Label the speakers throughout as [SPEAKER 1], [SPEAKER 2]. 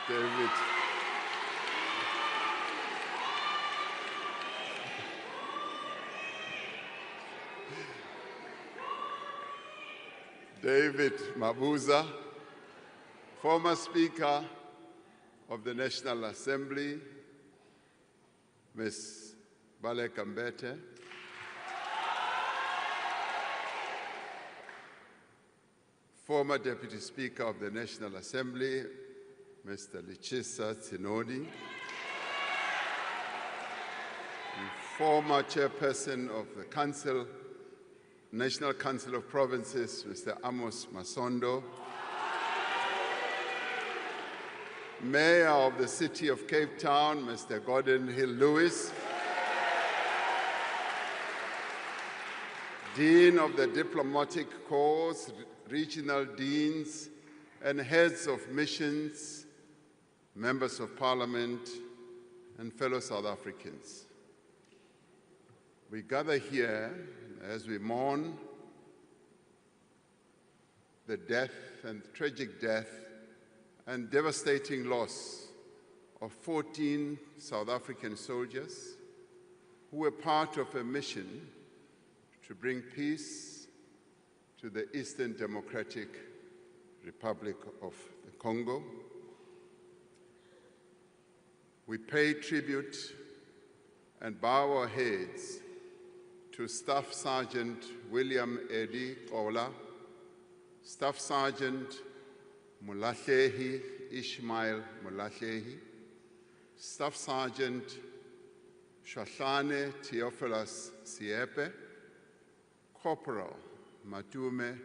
[SPEAKER 1] David. David Mabuza, former Speaker of the National Assembly, Ms. Baleka Mbete, former Deputy Speaker of the National Assembly, Mr. Lichisa Tsinodi, former Chairperson of the National Council of Provinces, Mr. Amos Masondo, Mayor of the City of Cape Town, Mr. Gordon Hill-Lewis, Dean of the Diplomatic Corps, regional deans, and heads of missions, members of Parliament, and fellow South Africans. We gather here as we mourn the death and tragic death and devastating loss of 14 South African soldiers who were part of a mission to bring peace to the Eastern Democratic Republic of the Congo. We pay tribute and bow our heads to Staff Sergeant William Eddie Kola, Staff Sergeant Mulahlehi Ishmael Mulahlehi, Staff Sergeant Shahlane Theophilus Siepe, Corporal Matume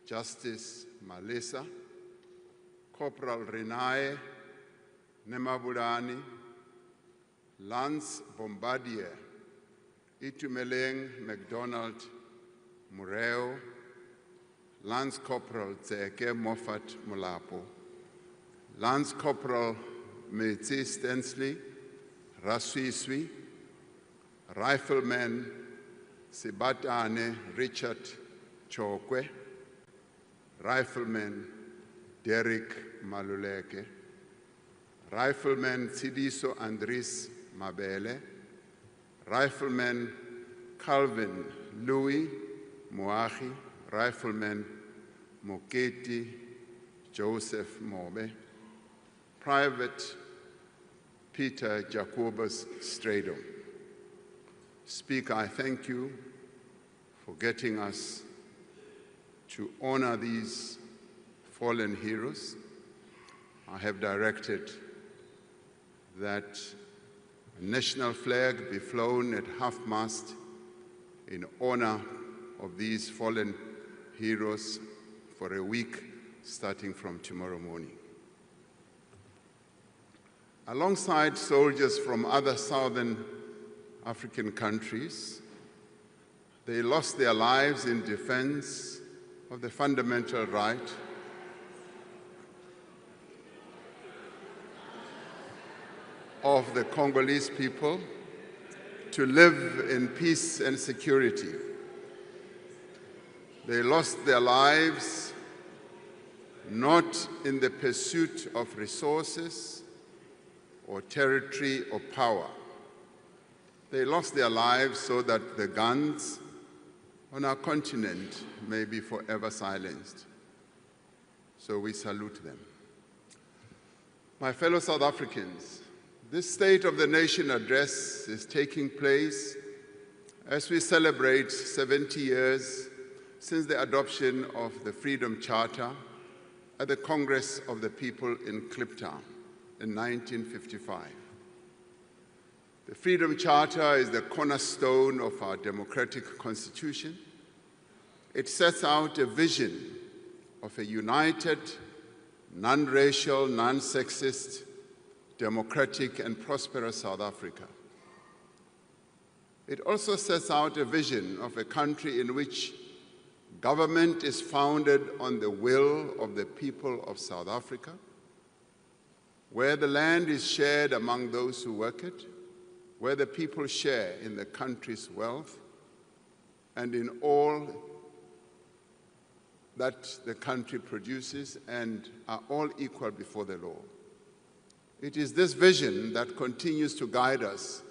[SPEAKER 1] Justice Malisa, Corporal Renae Nemabulani, Lance Bombardier Itumeleng MacDonald Mureo, Lance Corporal Tseke Moffat Molapo, Lance Corporal Metsi Stensley Raswiswi, Rifleman Sibatane Richard Chokwe, Rifleman Derek Maluleke, Rifleman Sidiso Andris Mabele, Rifleman Calvin Louis Moahi, Rifleman Moketi Joseph Mobe, Private Peter Jacobus Strado. Speaker, I thank you for getting us to honor these fallen heroes. I have directed that a national flag be flown at half-mast in honor of these fallen heroes for a week starting from tomorrow morning. Alongside soldiers from other southern African countries, they lost their lives in defense of the fundamental right of the Congolese people to live in peace and security. They lost their lives not in the pursuit of resources or territory or power. They lost their lives so that the guns on our continent may be forever silenced. So we salute them. My fellow South Africans, this State of the Nation address is taking place as we celebrate 70 years since the adoption of the Freedom Charter at the Congress of the People in Kliptown in 1955. The Freedom Charter is the cornerstone of our democratic constitution. It sets out a vision of a united, non-racial, non-sexist, democratic and prosperous South Africa. It also sets out a vision of a country in which government is founded on the will of the people of South Africa, where the land is shared among those who work it, where the people share in the country's wealth and in all that the country produces and are all equal before the law. It is this vision that continues to guide us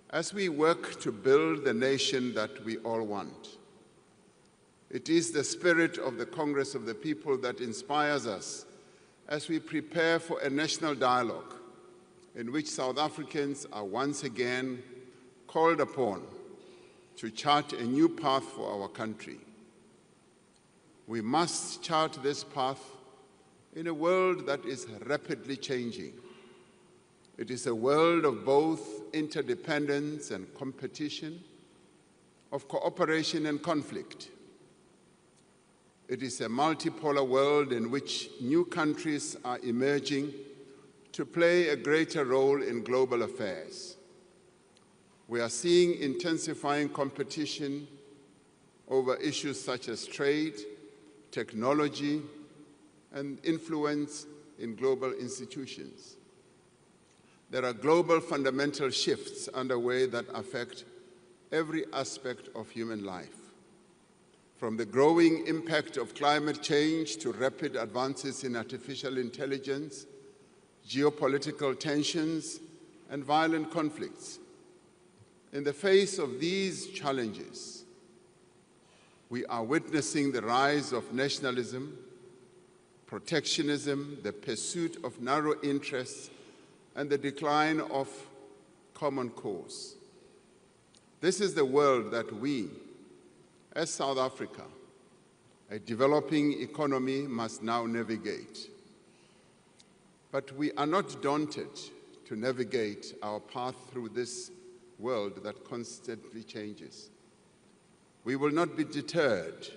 [SPEAKER 1] as we work to build the nation that we all want. It is the spirit of the Congress of the People that inspires us as we prepare for a national dialogue in which South Africans are once again called upon to chart a new path for our country. We must chart this path in a world that is rapidly changing. It is a world of both interdependence and competition, of cooperation and conflict. It is a multipolar world in which new countries are emerging to play a greater role in global affairs. We are seeing intensifying competition over issues such as trade, technology, and influence in global institutions. There are global fundamental shifts underway that affect every aspect of human life, from the growing impact of climate change to rapid advances in artificial intelligence, geopolitical tensions, and violent conflicts. In the face of these challenges, we are witnessing the rise of nationalism, protectionism, the pursuit of narrow interests, and the decline of common cause. This is the world that we, as South Africa, a developing economy, must now navigate. But we are not daunted to navigate our path through this world that constantly changes. We will not be deterred.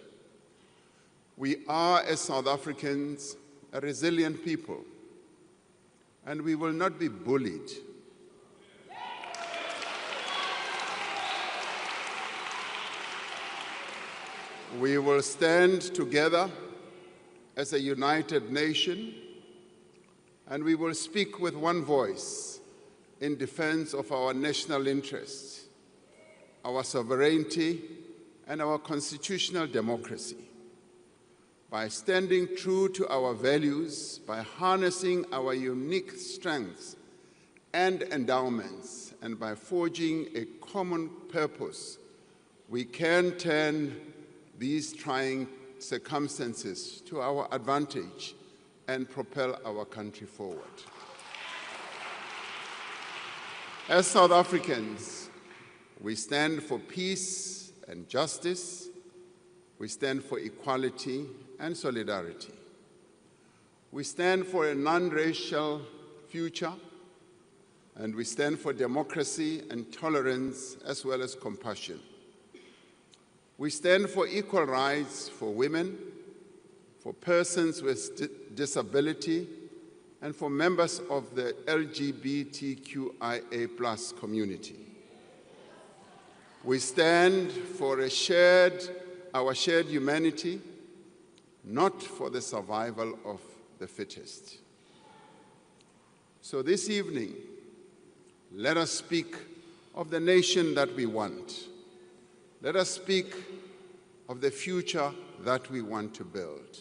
[SPEAKER 1] We are, as South Africans, a resilient people, and we will not be bullied. We will stand together as a united nation, and we will speak with one voice in defense of our national interests, our sovereignty, and our constitutional democracy. By standing true to our values, by harnessing our unique strengths and endowments, and by forging a common purpose, we can turn these trying circumstances to our advantage and propel our country forward. As South Africans, we stand for peace and justice. We stand for equality and solidarity. We stand for a non-racial future, and we stand for democracy and tolerance as well as compassion. We stand for equal rights for women, for persons with disability, and for members of the LGBTQIA+ community. We stand for our shared humanity, not for the survival of the fittest. So this evening, let us speak of the nation that we want. Let us speak of the future that we want to build.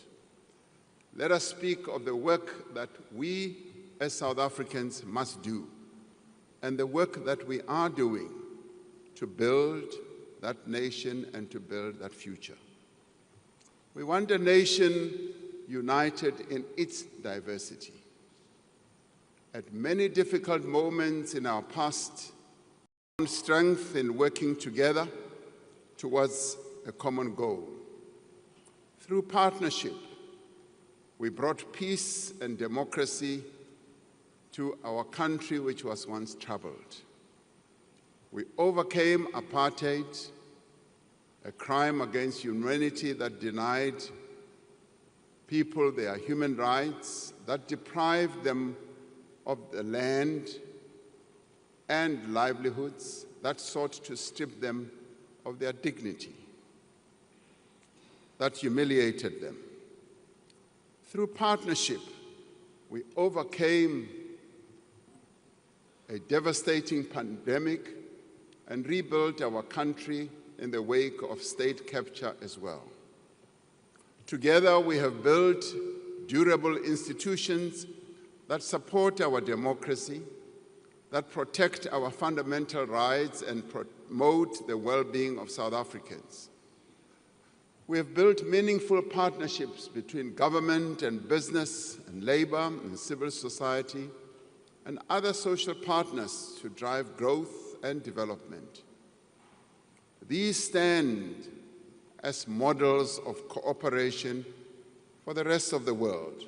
[SPEAKER 1] Let us speak of the work that we as South Africans must do, and the work that we are doing to build that nation and to build that future. We want a nation united in its diversity. At many difficult moments in our past, we found strength in working together towards a common goal. Through partnership, we brought peace and democracy to our country, which was once troubled. We overcame apartheid, a crime against humanity that denied people their human rights, that deprived them of the land and livelihoods, that sought to strip them of their dignity, that humiliated them. Through partnership, we overcame a devastating pandemic and rebuilt our country in the wake of state capture as well. Together, we have built durable institutions that support our democracy, that protect our fundamental rights and promote the well-being of South Africans. We have built meaningful partnerships between government and business and labor and civil society and other social partners to drive growth and development. These stand as models of cooperation for the rest of the world.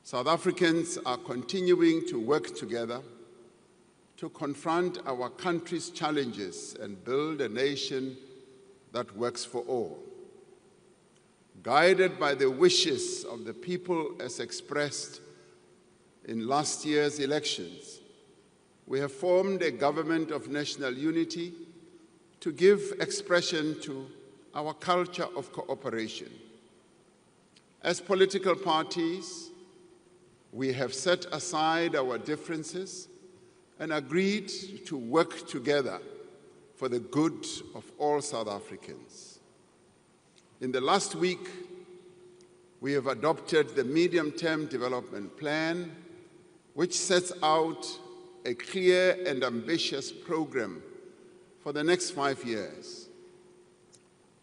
[SPEAKER 1] South Africans are continuing to work together to confront our country's challenges and build a nation that works for all. Guided by the wishes of the people as expressed in last year's elections, we have formed a government of national unity to give expression to our culture of cooperation. As political parties, we have set aside our differences and agreed to work together for the good of all South Africans. In the last week, we have adopted the Medium-Term Development Plan, which sets out a clear and ambitious program for the next 5 years.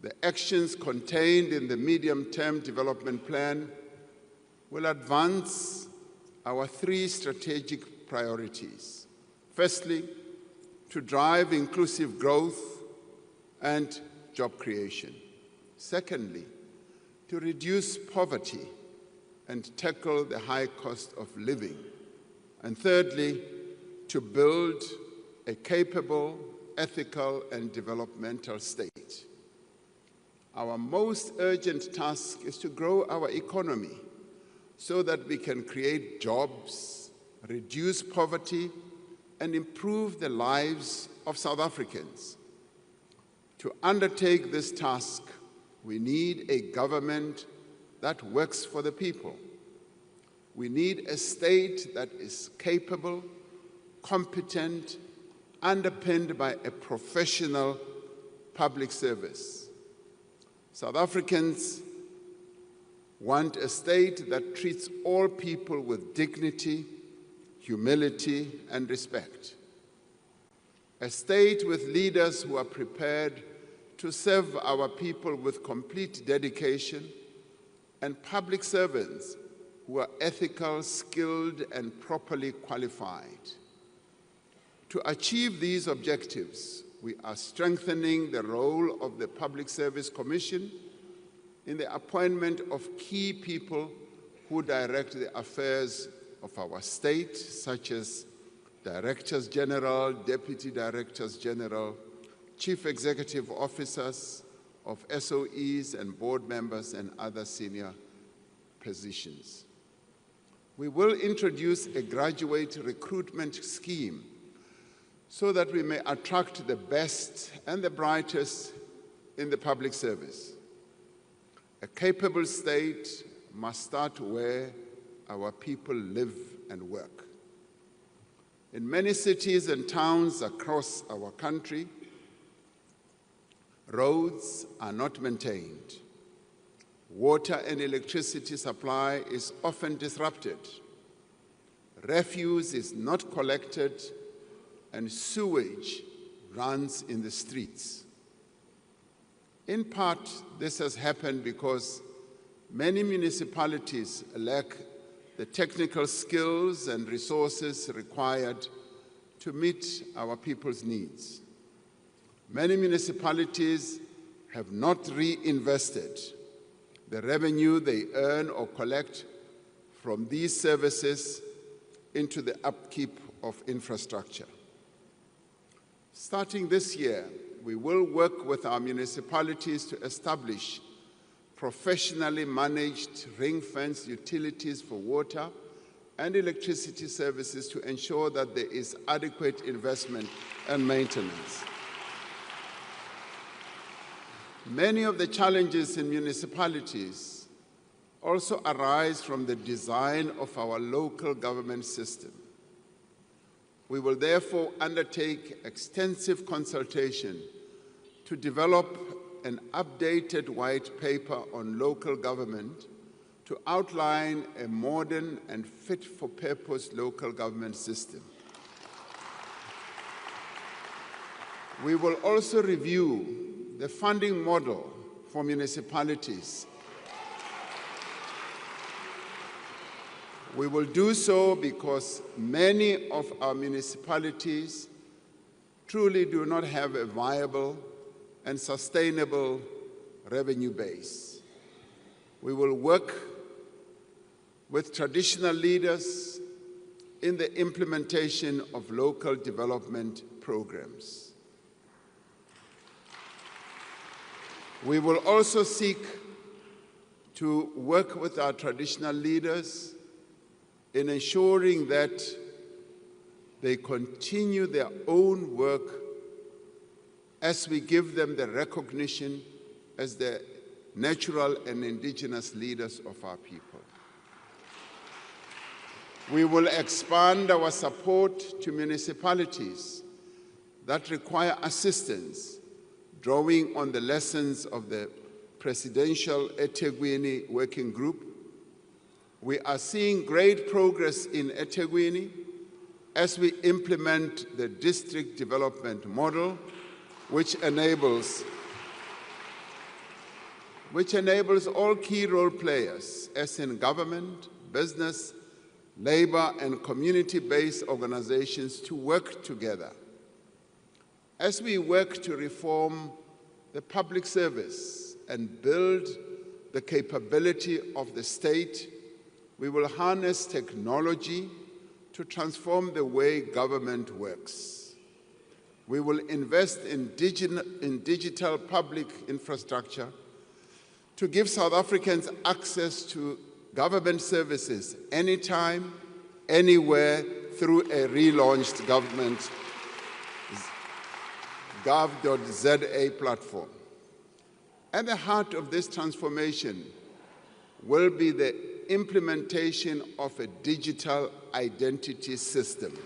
[SPEAKER 1] The actions contained in the Medium-Term Development Plan will advance our 3 strategic priorities. Firstly, to drive inclusive growth and job creation. Secondly, to reduce poverty and tackle the high cost of living. And thirdly, to build a capable, ethical, and developmental state. Our most urgent task is to grow our economy so that we can create jobs, reduce poverty, and improve the lives of South Africans. To undertake this task, we need a government that works for the people. We need a state that is capable, competent, underpinned by a professional public service. South Africans want a state that treats all people with dignity, humility, and respect. A state with leaders who are prepared to serve our people with complete dedication, and public servants who are ethical, skilled, and properly qualified. To achieve these objectives, we are strengthening the role of the Public Service Commission in the appointment of key people who direct the affairs of our state, such as Directors General, Deputy Directors General, Chief Executive Officers of SOEs and board members and other senior positions. We will introduce a graduate recruitment scheme so that we may attract the best and the brightest in the public service. A capable state must start where our people live and work. In many cities and towns across our country, roads are not maintained. Water and electricity supply is often disrupted. Refuse is not collected, and sewage runs in the streets. In part, this has happened because many municipalities lack the technical skills and resources required to meet our people's needs. Many municipalities have not reinvested the revenue they earn or collect from these services into the upkeep of infrastructure. Starting this year, we will work with our municipalities to establish professionally managed ring-fenced utilities for water and electricity services to ensure that there is adequate investment and maintenance. Many of the challenges in municipalities also arise from the design of our local government system. We will therefore undertake extensive consultation to develop an updated white paper on local government to outline a modern and fit-for-purpose local government system. We will also review the funding model for municipalities. We will do so because many of our municipalities truly do not have a viable and sustainable revenue base. We will work with traditional leaders in the implementation of local development programs. We will also seek to work with our traditional leaders in ensuring that they continue their own work as we give them the recognition as the natural and indigenous leaders of our people. We will expand our support to municipalities that require assistance, drawing on the lessons of the Presidential eThekwini Working Group. We are seeing great progress in eThekwini as we implement the district development model, which enables all key role players, as in government, business, labor, and community-based organizations, to work together. As we work to reform the public service and build the capability of the state, we will harness technology to transform the way government works. We will invest in digital public infrastructure to give South Africans access to government services anytime, anywhere, through a relaunched government gov.za platform. At the heart of this transformation will be the implementation of a digital identity system.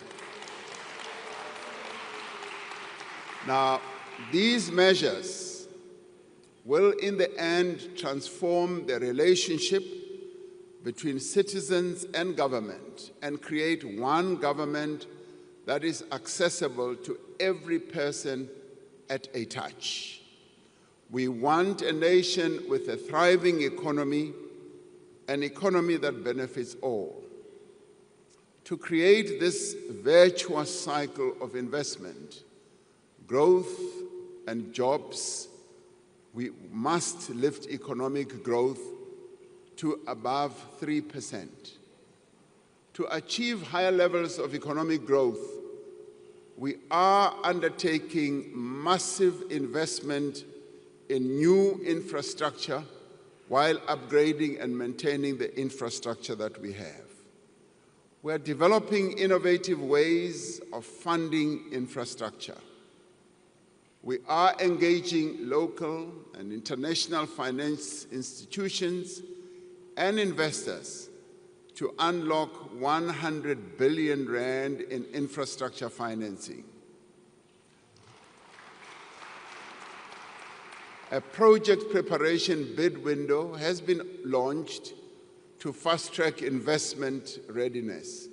[SPEAKER 1] Now, these measures will in the end transform the relationship between citizens and government and create one government that is accessible to every person at a touch. We want a nation with a thriving economy, an economy that benefits all. To create this virtuous cycle of investment, growth, and jobs, we must lift economic growth to above 3%. To achieve higher levels of economic growth, we are undertaking massive investment in new infrastructure while upgrading and maintaining the infrastructure that we have. We are developing innovative ways of funding infrastructure. We are engaging local and international finance institutions and investors to unlock 100 billion rand in infrastructure financing. A project preparation bid window has been launched to fast-track investment readiness.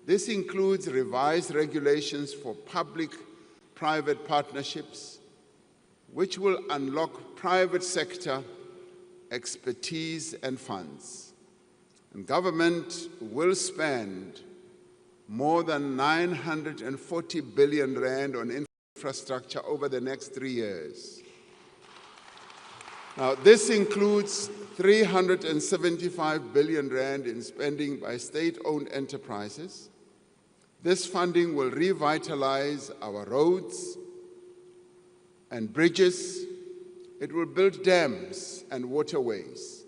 [SPEAKER 1] This includes revised regulations for public-private partnerships, which will unlock private sector expertise and funds. And government will spend more than 940 billion rand on infrastructure over the next 3 years. Now, this includes 375 billion rand in spending by state-owned enterprises. This funding will revitalize our roads and bridges. It will build dams and waterways.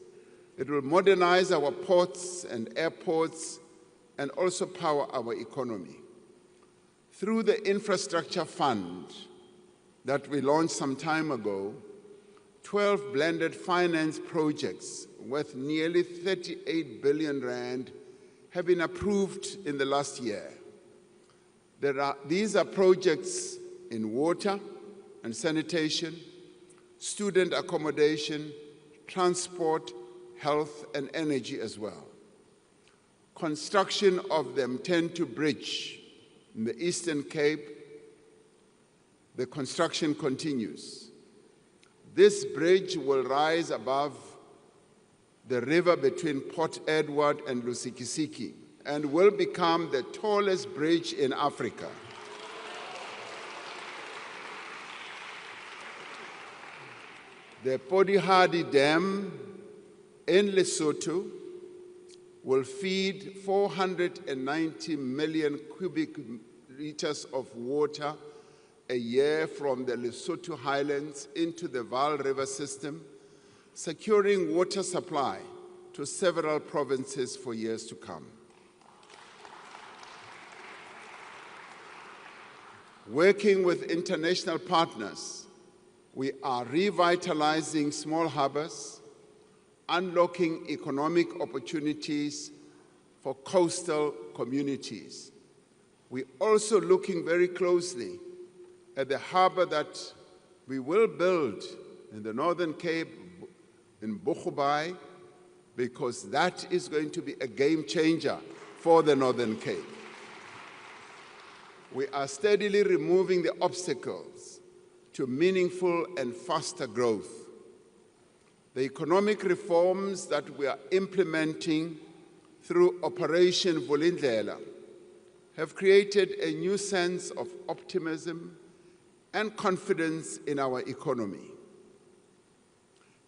[SPEAKER 1] It will modernize our ports and airports and also power our economy. Through the infrastructure fund that we launched some time ago, 12 blended finance projects worth nearly 38 billion rand have been approved in the last year. These are projects in water and sanitation, student accommodation, transport, health, and energy as well. Construction of the M10 bridge in the Eastern Cape, the construction continues. This bridge will rise above the river between Port Edward and Lusikisiki and will become the tallest bridge in Africa. The Podihadi Dam in Lesotho will feed 490 million cubic liters of water a year from the Lesotho highlands into the Vaal River system, securing water supply to several provinces for years to come. Working with international partners, we are revitalizing small harbors, unlocking economic opportunities for coastal communities. We're also looking very closely at the harbor that we will build in the Northern Cape, in Boegoebaai, because that is going to be a game changer for the Northern Cape. We are steadily removing the obstacles to meaningful and faster growth. The economic reforms that we are implementing through Operation Vulindlela have created a new sense of optimism and confidence in our economy.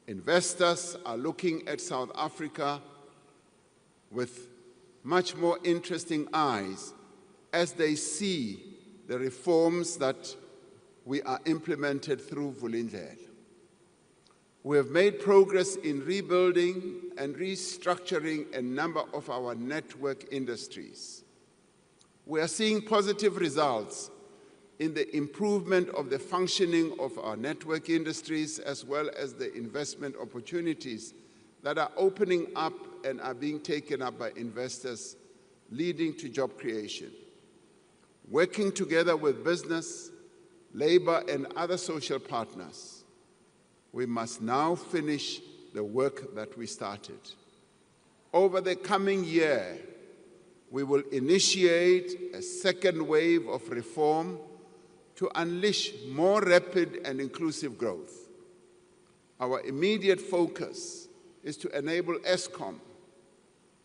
[SPEAKER 1] Investors are looking at South Africa with much more interesting eyes as they see the reforms that we are implemented through Vulindlela. We have made progress in rebuilding and restructuring a number of our network industries. We are seeing positive results in the improvement of the functioning of our network industries, as well as the investment opportunities that are opening up and are being taken up by investors, leading to job creation. Working together with business, labor, and other social partners, we must now finish the work that we started. Over the coming year, we will initiate a second wave of reform to unleash more rapid and inclusive growth. Our immediate focus is to enable Eskom,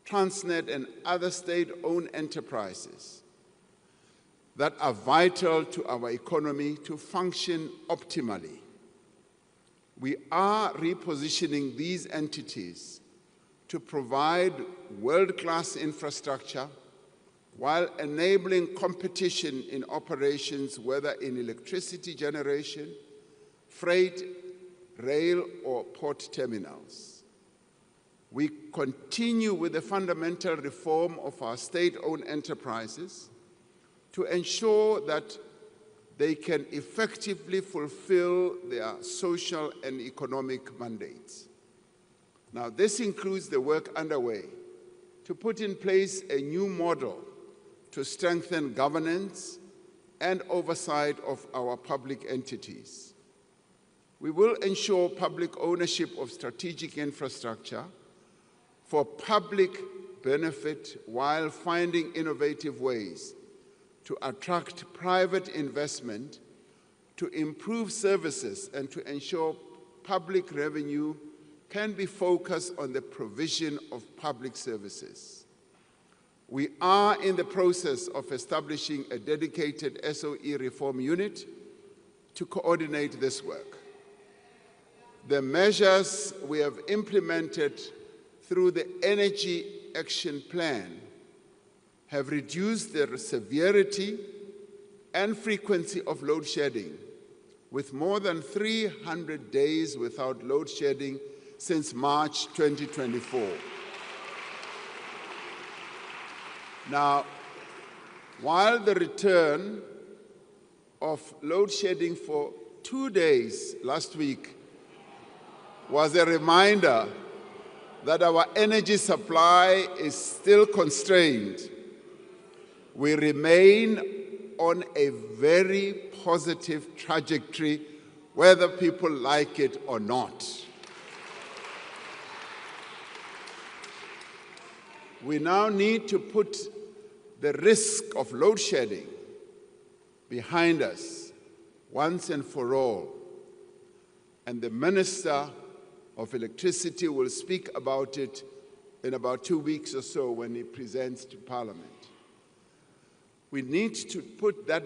[SPEAKER 1] Transnet, and other state-owned enterprises that are vital to our economy to function optimally. We are repositioning these entities to provide world-class infrastructure while enabling competition in operations, whether in electricity generation, freight, rail, or port terminals. We continue with the fundamental reform of our state-owned enterprises to ensure that they can effectively fulfill their social and economic mandates. Now, this includes the work underway to put in place a new model to strengthen governance and oversight of our public entities. We will ensure public ownership of strategic infrastructure for public benefit while finding innovative ways to attract private investment, to improve services, and to ensure public revenue can be focused on the provision of public services. We are in the process of establishing a dedicated SOE reform unit to coordinate this work. The measures we have implemented through the Energy Action Plan have reduced the severity and frequency of load shedding, with more than 300 days without load shedding since March 2024. Now, while the return of load shedding for 2 days last week was a reminder that our energy supply is still constrained, we remain on a very positive trajectory, whether people like it or not. We now need to put the risk of load shedding behind us once and for all. And the Minister of Electricity will speak about it in about 2 weeks or so when he presents to Parliament. We need to put that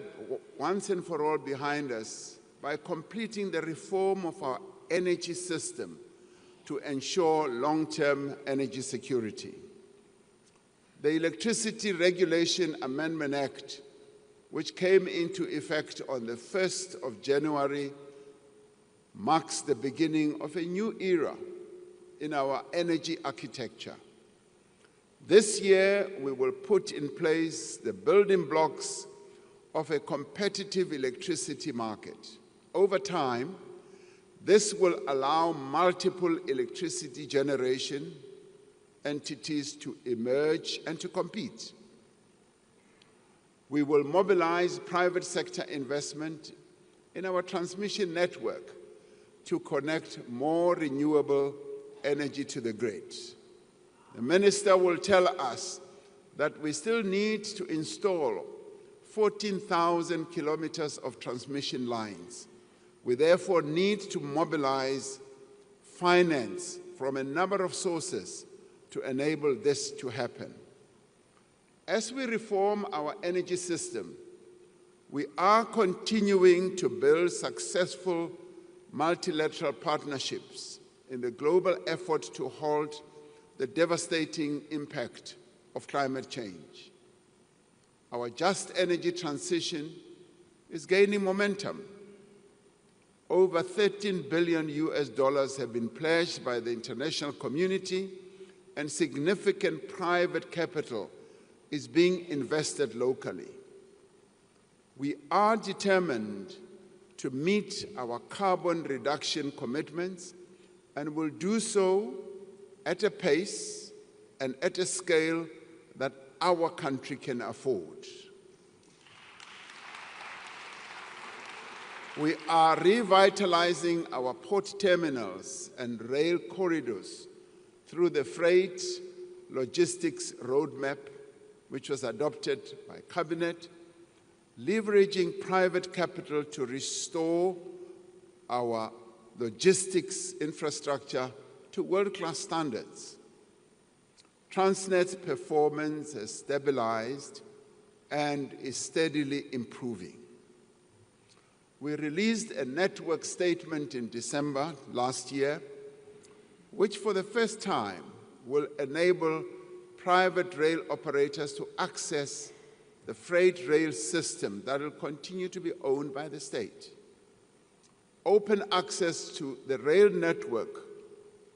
[SPEAKER 1] once and for all behind us by completing the reform of our energy system to ensure long-term energy security. The Electricity Regulation Amendment Act, which came into effect on the 1st of January, marks the beginning of a new era in our energy architecture. This year, we will put in place the building blocks of a competitive electricity market. Over time, this will allow multiple electricity generation entities to emerge and to compete. We will mobilize private sector investment in our transmission network to connect more renewable energy to the grid. The Minister will tell us that we still need to install 14,000 kilometers of transmission lines. We therefore need to mobilize finance from a number of sources to enable this to happen. As we reform our energy system, we are continuing to build successful multilateral partnerships in the global effort to halt the devastating impact of climate change. Our just energy transition is gaining momentum. Over $13 billion have been pledged by the international community, and significant private capital is being invested locally. We are determined to meet our carbon reduction commitments and will do so at a pace and at a scale that our country can afford. We are revitalizing our port terminals and rail corridors through the Freight Logistics Roadmap, which was adopted by Cabinet, leveraging private capital to restore our logistics infrastructure to world-class standards. Transnet's performance has stabilized and is steadily improving. We released a network statement in December last year, which for the first time will enable private rail operators to access the freight rail system that will continue to be owned by the state. Open access to the rail network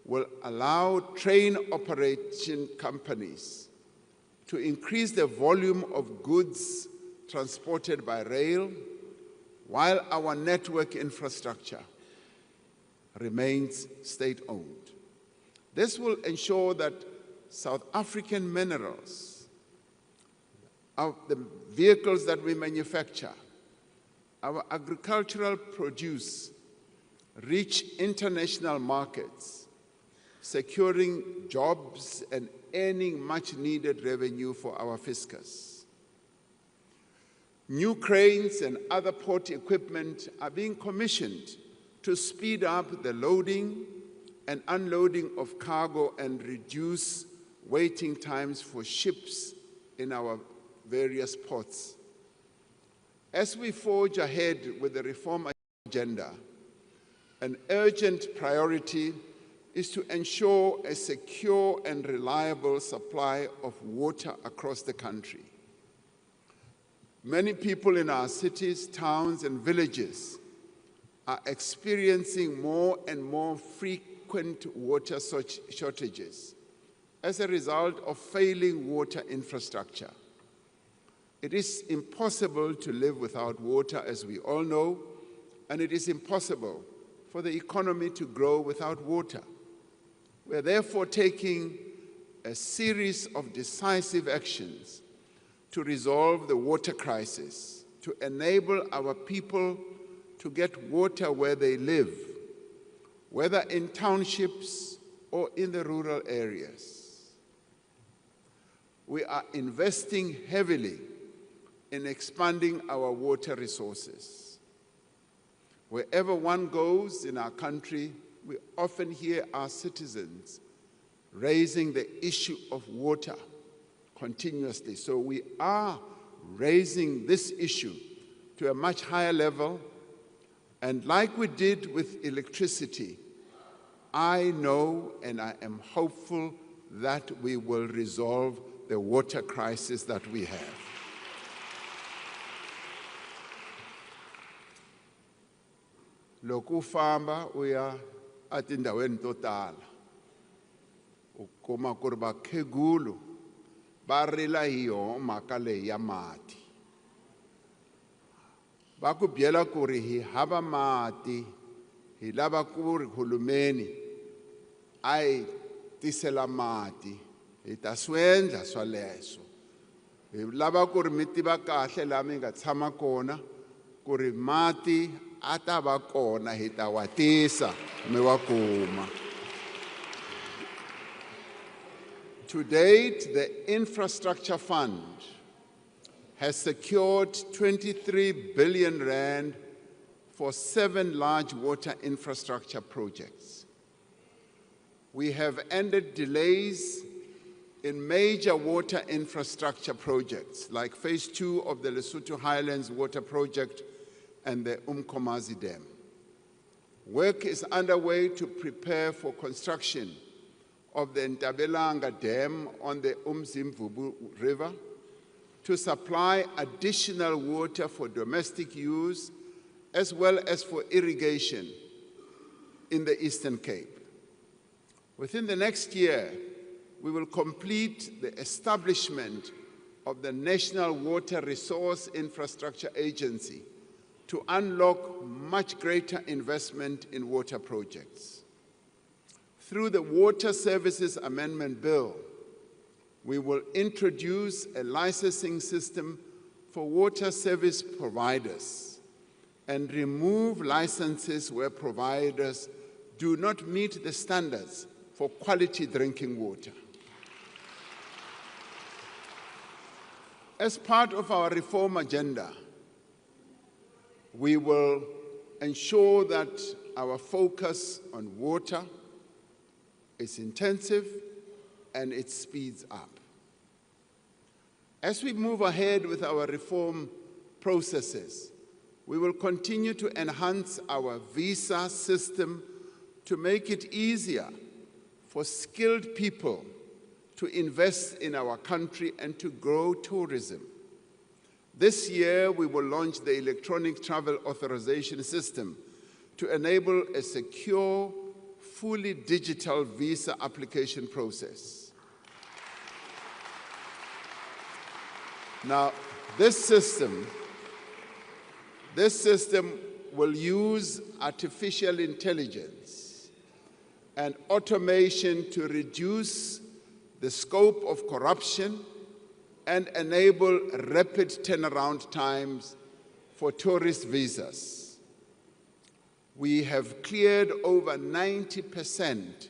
[SPEAKER 1] will allow train operation companies to increase the volume of goods transported by rail while our network infrastructure remains state-owned. This will ensure that South African minerals, the vehicles that we manufacture, our agricultural produce reach international markets, securing jobs and earning much-needed revenue for our fiscus. New cranes and other port equipment are being commissioned to speed up the loading and unloading of cargo and reduce waiting times for ships in our various ports. As we forge ahead with the reform agenda, an urgent priority is to ensure a secure and reliable supply of water across the country. Many people in our cities, towns, and villages are experiencing more and more frequent water shortages as a result of failing water infrastructure. It is impossible to live without water, as we all know, and it is impossible for the economy to grow without water. We are therefore taking a series of decisive actions to resolve the water crisis, to enable our people to get water where they live, whether in townships or in the rural areas. we are investing heavily in expanding our water resources. Wherever one goes in our country, we often hear our citizens raising the issue of water continuously. So we are raising this issue to a much higher level. And like we did with electricity, I know and I am hopeful that we will resolve the water crisis that we have. Loko famba uya atindaweni to tala u kuma ku ri vakhegulu va rila hi yona mhaka leyi ya mati. Va ku byela ku ri hi hava mati, hi lava ku ri hulumeni a hi tisela mati, hi ta swi endla swaleswo. Hi lava ku ri mi tiva kahle laha mi nga tshama kona ku ri mati a ta va kona, hi ta wa tisa mi wa kuma. To date, the Infrastructure Fund has secured 23 billion rand for 7 large water infrastructure projects. We have ended delays in major water infrastructure projects like Phase 2 of the Lesotho Highlands Water Project and the Umkomazi Dam. Work is underway to prepare for construction of the Ntabelanga Dam on the Umzimvubu River to supply additional water for domestic use as well as for irrigation in the Eastern Cape. Within the next year, we will complete the establishment of the National Water Resource Infrastructure Agency to unlock much greater investment in water projects. Through the Water Services Amendment Bill, we will introduce a licensing system for water service providers and remove licenses where providers do not meet the standards for quality drinking water. As part of our reform agenda, we will ensure that our focus on water is intensive and it speeds up. As we move ahead with our reform processes, we will continue to enhance our visa system to make it easier for skilled people to invest in our country and to grow tourism. This year, we will launch the electronic travel authorization system to enable a secure, fully digital visa application process. Now, this system will use artificial intelligence and automation to reduce the scope of corruption and enable rapid turnaround times for tourist visas. We have cleared over 90%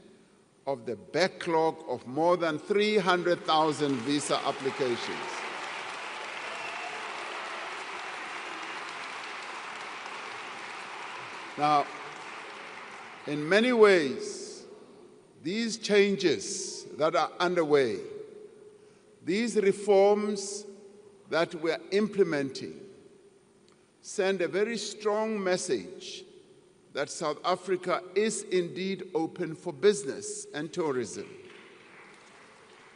[SPEAKER 1] of the backlog of more than 300,000 visa applications. Now, in many ways, these changes that are underway, these reforms that we're implementing, send a very strong message that South Africa is indeed open for business and tourism.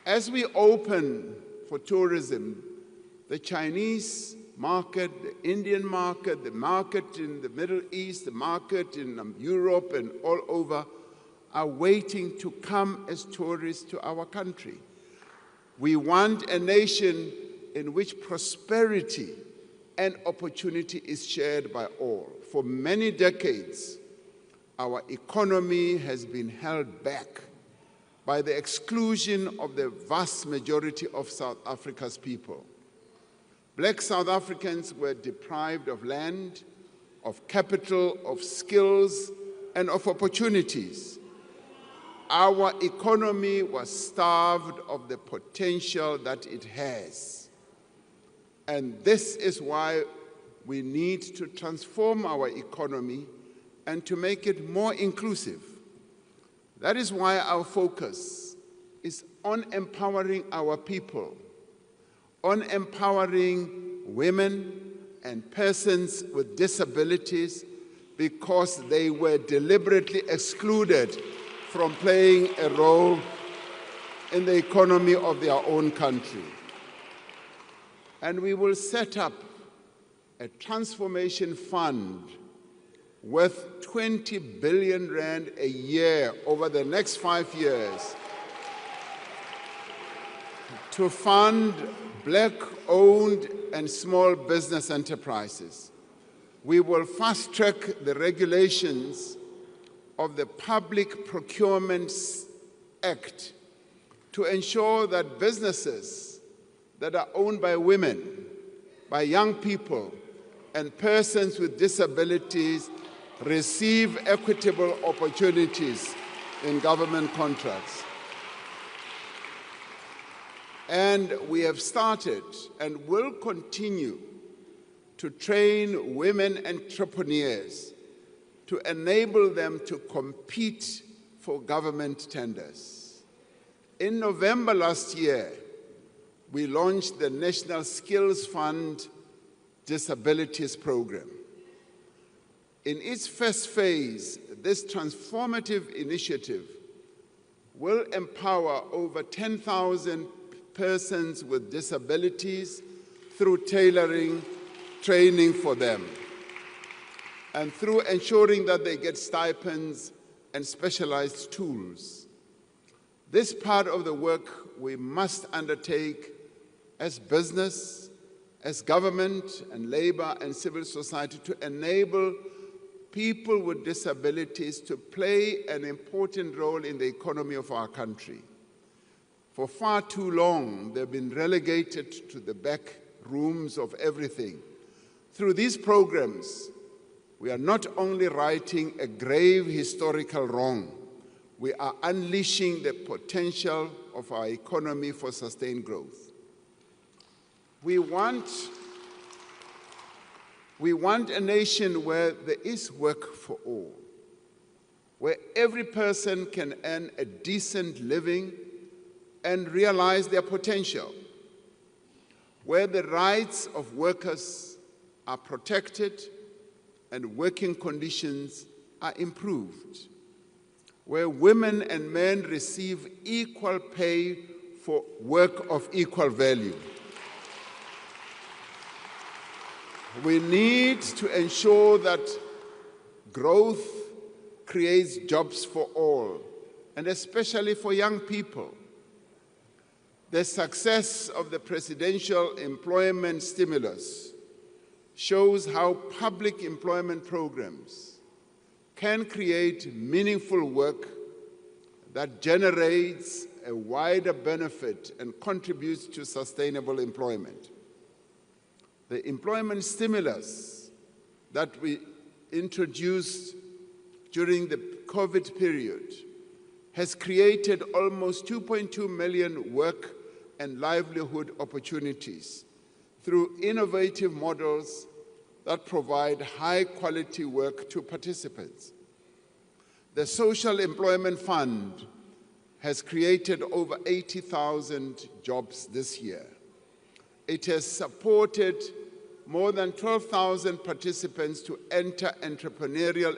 [SPEAKER 1] As we open for tourism, the Chinese market, the Indian market, the market in the Middle East, the market in Europe and all over are waiting to come as tourists to our country. We want a nation in which prosperity and opportunity is shared by all. For many decades, our economy has been held back by the exclusion of the vast majority of South Africa's people. Black South Africans were deprived of land, of capital, of skills, and of opportunities. our economy was starved of the potential that it has. And this is why we need to transform our economy and to make it more inclusive. That is why our focus is on empowering our people, on empowering women and persons with disabilities, because they were deliberately excluded from playing a role in the economy of their own country. And we will set up a transformation fund worth 20 billion rand a year over the next 5 years to fund Black-owned and small business enterprises. We will fast-track the regulations of the Public Procurement Act to ensure that businesses that are owned by women, by young people, and persons with disabilities receive equitable opportunities in government contracts. And we have started and will continue to train women entrepreneurs to enable them to compete for government tenders. In November last year, we launched the National Skills Fund Disabilities Program. In its first phase, this transformative initiative will empower over 10,000 persons with disabilities through tailoring training for them and through ensuring that they get stipends and specialized tools. This part of the work we must undertake as business, as government and labor and civil society to enable people with disabilities to play an important role in the economy of our country. For far too long, they've been relegated to the back rooms of everything. Through these programs, we are not only righting a grave historical wrong, we are unleashing the potential of our economy for sustained growth. We want a nation where there is work for all, where every person can earn a decent living and realize their potential, where the rights of workers are protected and working conditions are improved, where women and men receive equal pay for work of equal value. We need to ensure that growth creates jobs for all, and especially for young people. The success of the presidential employment stimulus shows how public employment programs can create meaningful work that generates a wider benefit and contributes to sustainable employment. The employment stimulus that we introduced during the COVID period has created almost 2.2 million work and livelihood opportunities through innovative models that provide high-quality work to participants. The Social Employment Fund has created over 80,000 jobs this year. It has supported more than 12,000 participants to enter entrepreneurial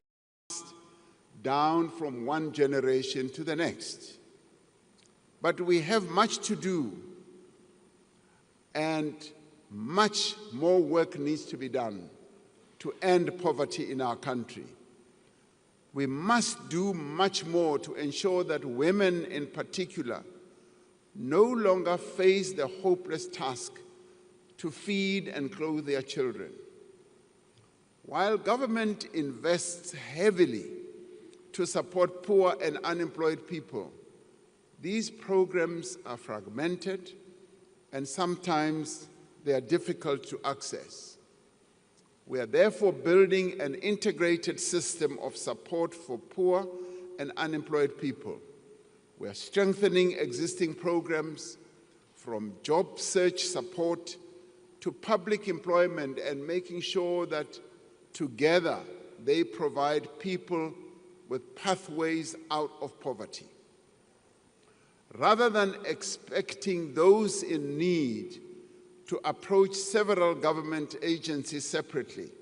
[SPEAKER 1] down from one generation to the next. But we have much to do, and much more work needs to be done to end poverty in our country. We must do much more to ensure that women in particular no longer face the hopeless task to feed and clothe their children. While government invests heavily to support poor and unemployed people, these programs are fragmented and sometimes they are difficult to access. We are therefore building an integrated system of support for poor and unemployed people, We are strengthening existing programs from job search support to public employment and making sure that together they provide people with pathways out of poverty. Rather than expecting those in need to approach several government agencies separately,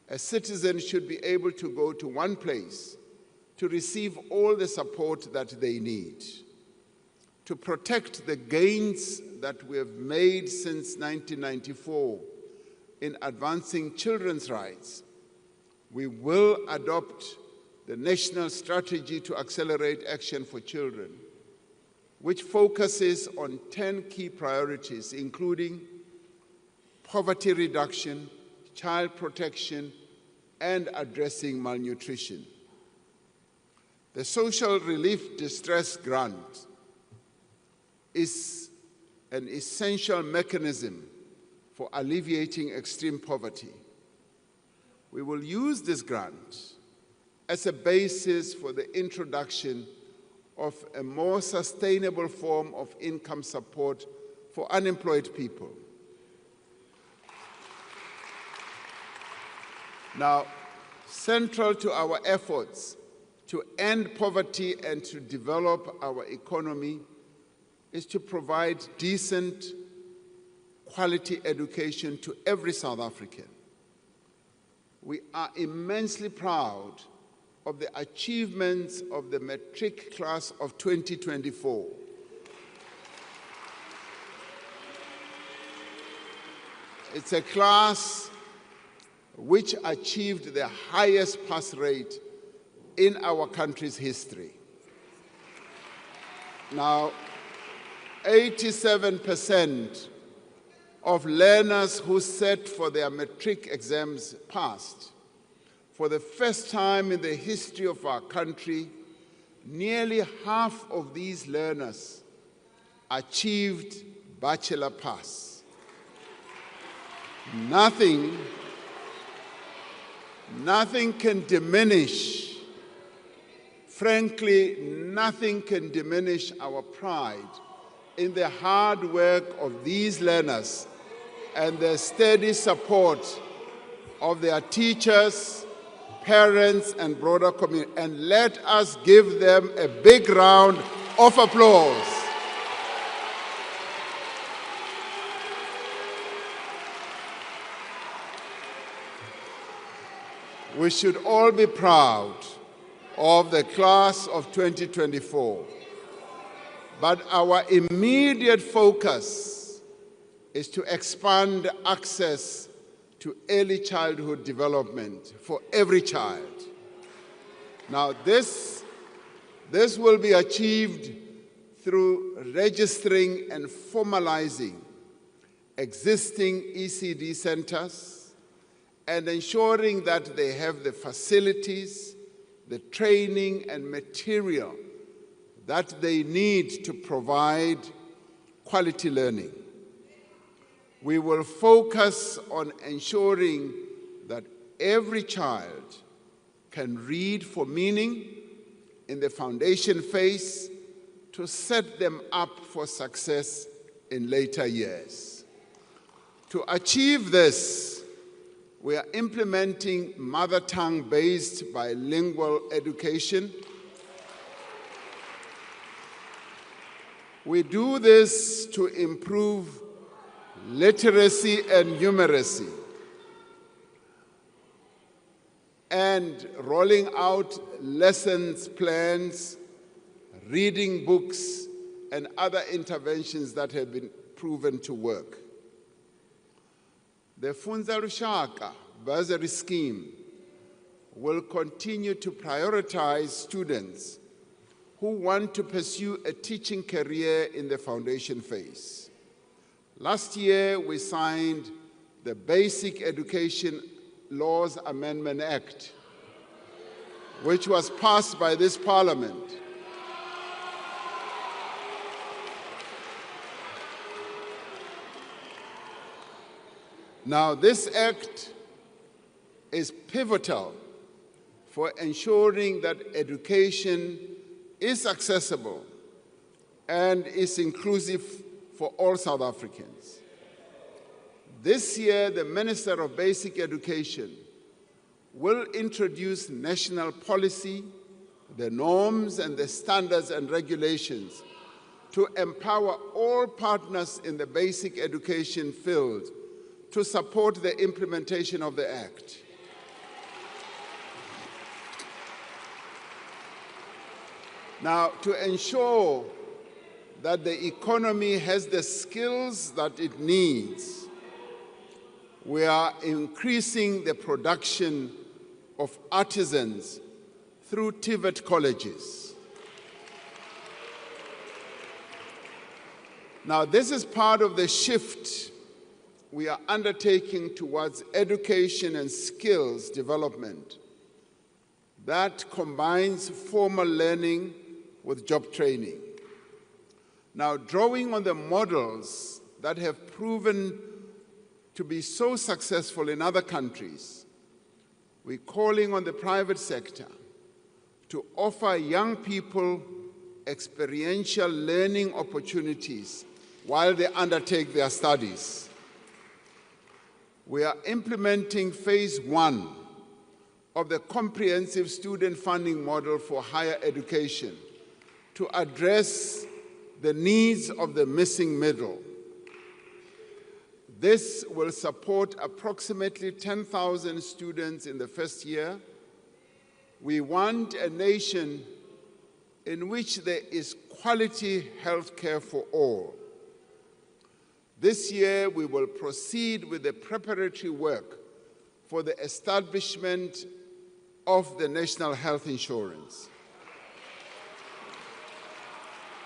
[SPEAKER 1] a citizen should be able to go to one place to receive all the support that they need. To protect the gains that we have made since 1994 in advancing children's rights, we will adopt the National Strategy to Accelerate Action for Children, which focuses on 10 key priorities, including poverty reduction, child protection, and addressing malnutrition. The Social Relief Distress Grant is an essential mechanism for alleviating extreme poverty. We will use this grant as a basis for the introduction of a more sustainable form of income support for unemployed people. Now, central to our efforts to end poverty and to develop our economy is to provide decent, quality education to every South African. We are immensely proud of the achievements of the matric class of 2024. It's a class which achieved the highest pass rate in our country's history. Now, 87% of learners who sat for their matric exams passed. For the first time in the history of our country, nearly half of these learners achieved bachelor pass. Nothing can diminish, frankly, nothing can diminish our pride in the hard work of these learners and the steady support of their teachers, parents, and broader community. And let us give them a big round of applause. We should all be proud of the class of 2024. But our immediate focus is to expand access to early childhood development for every child. Now, this will be achieved through registering and formalizing existing ECD centers and ensuring that they have the facilities, the training, and material that they need to provide quality learning. We will focus on ensuring that every child can read for meaning in the foundation phase to set them up for success in later years. To achieve this, we are implementing mother tongue-based bilingual education. We do this to improve literacy and numeracy, and rolling out lessons plans, reading books, and other interventions that have been proven to work. The Funza Lushaka bursary scheme will continue to prioritize students who want to pursue a teaching career in the foundation phase. Last year, we signed the Basic Education Laws Amendment Act, which was passed by this Parliament. Now, this act is pivotal for ensuring that education is accessible and is inclusive for all South Africans. This year, the Minister of Basic Education will introduce national policy, the norms and the standards and regulations to empower all partners in the basic education field to support the implementation of the Act. Now, to ensure that the economy has the skills that it needs, we are increasing the production of artisans through TVET colleges. Now, this is part of the shift we are undertaking towards education and skills development that combines formal learning with job training. Now, drawing on the models that have proven to be so successful in other countries, we're calling on the private sector to offer young people experiential learning opportunities while they undertake their studies. We are implementing phase 1 of the comprehensive student funding model for higher education to address the needs of the missing middle. This will support approximately 10,000 students in the first year. We want a nation in which there is quality health care for all. This year, we will proceed with the preparatory work for the establishment of the National Health Insurance.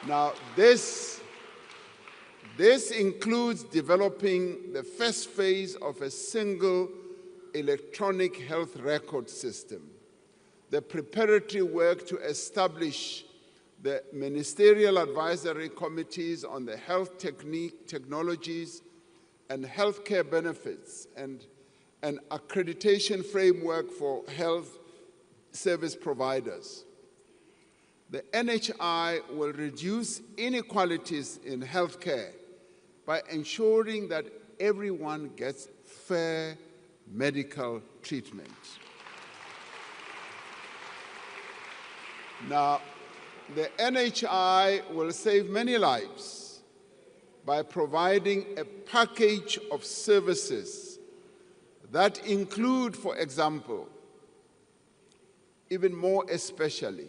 [SPEAKER 1] Now, this includes developing the first phase of a single electronic health record system, the preparatory work to establish the ministerial advisory committees on the health technologies and healthcare benefits, and an accreditation framework for health service providers. The NHI will reduce inequalities in healthcare by ensuring that everyone gets fair medical treatment. Now, the NHI will save many lives by providing a package of services that include, for example, even more especially,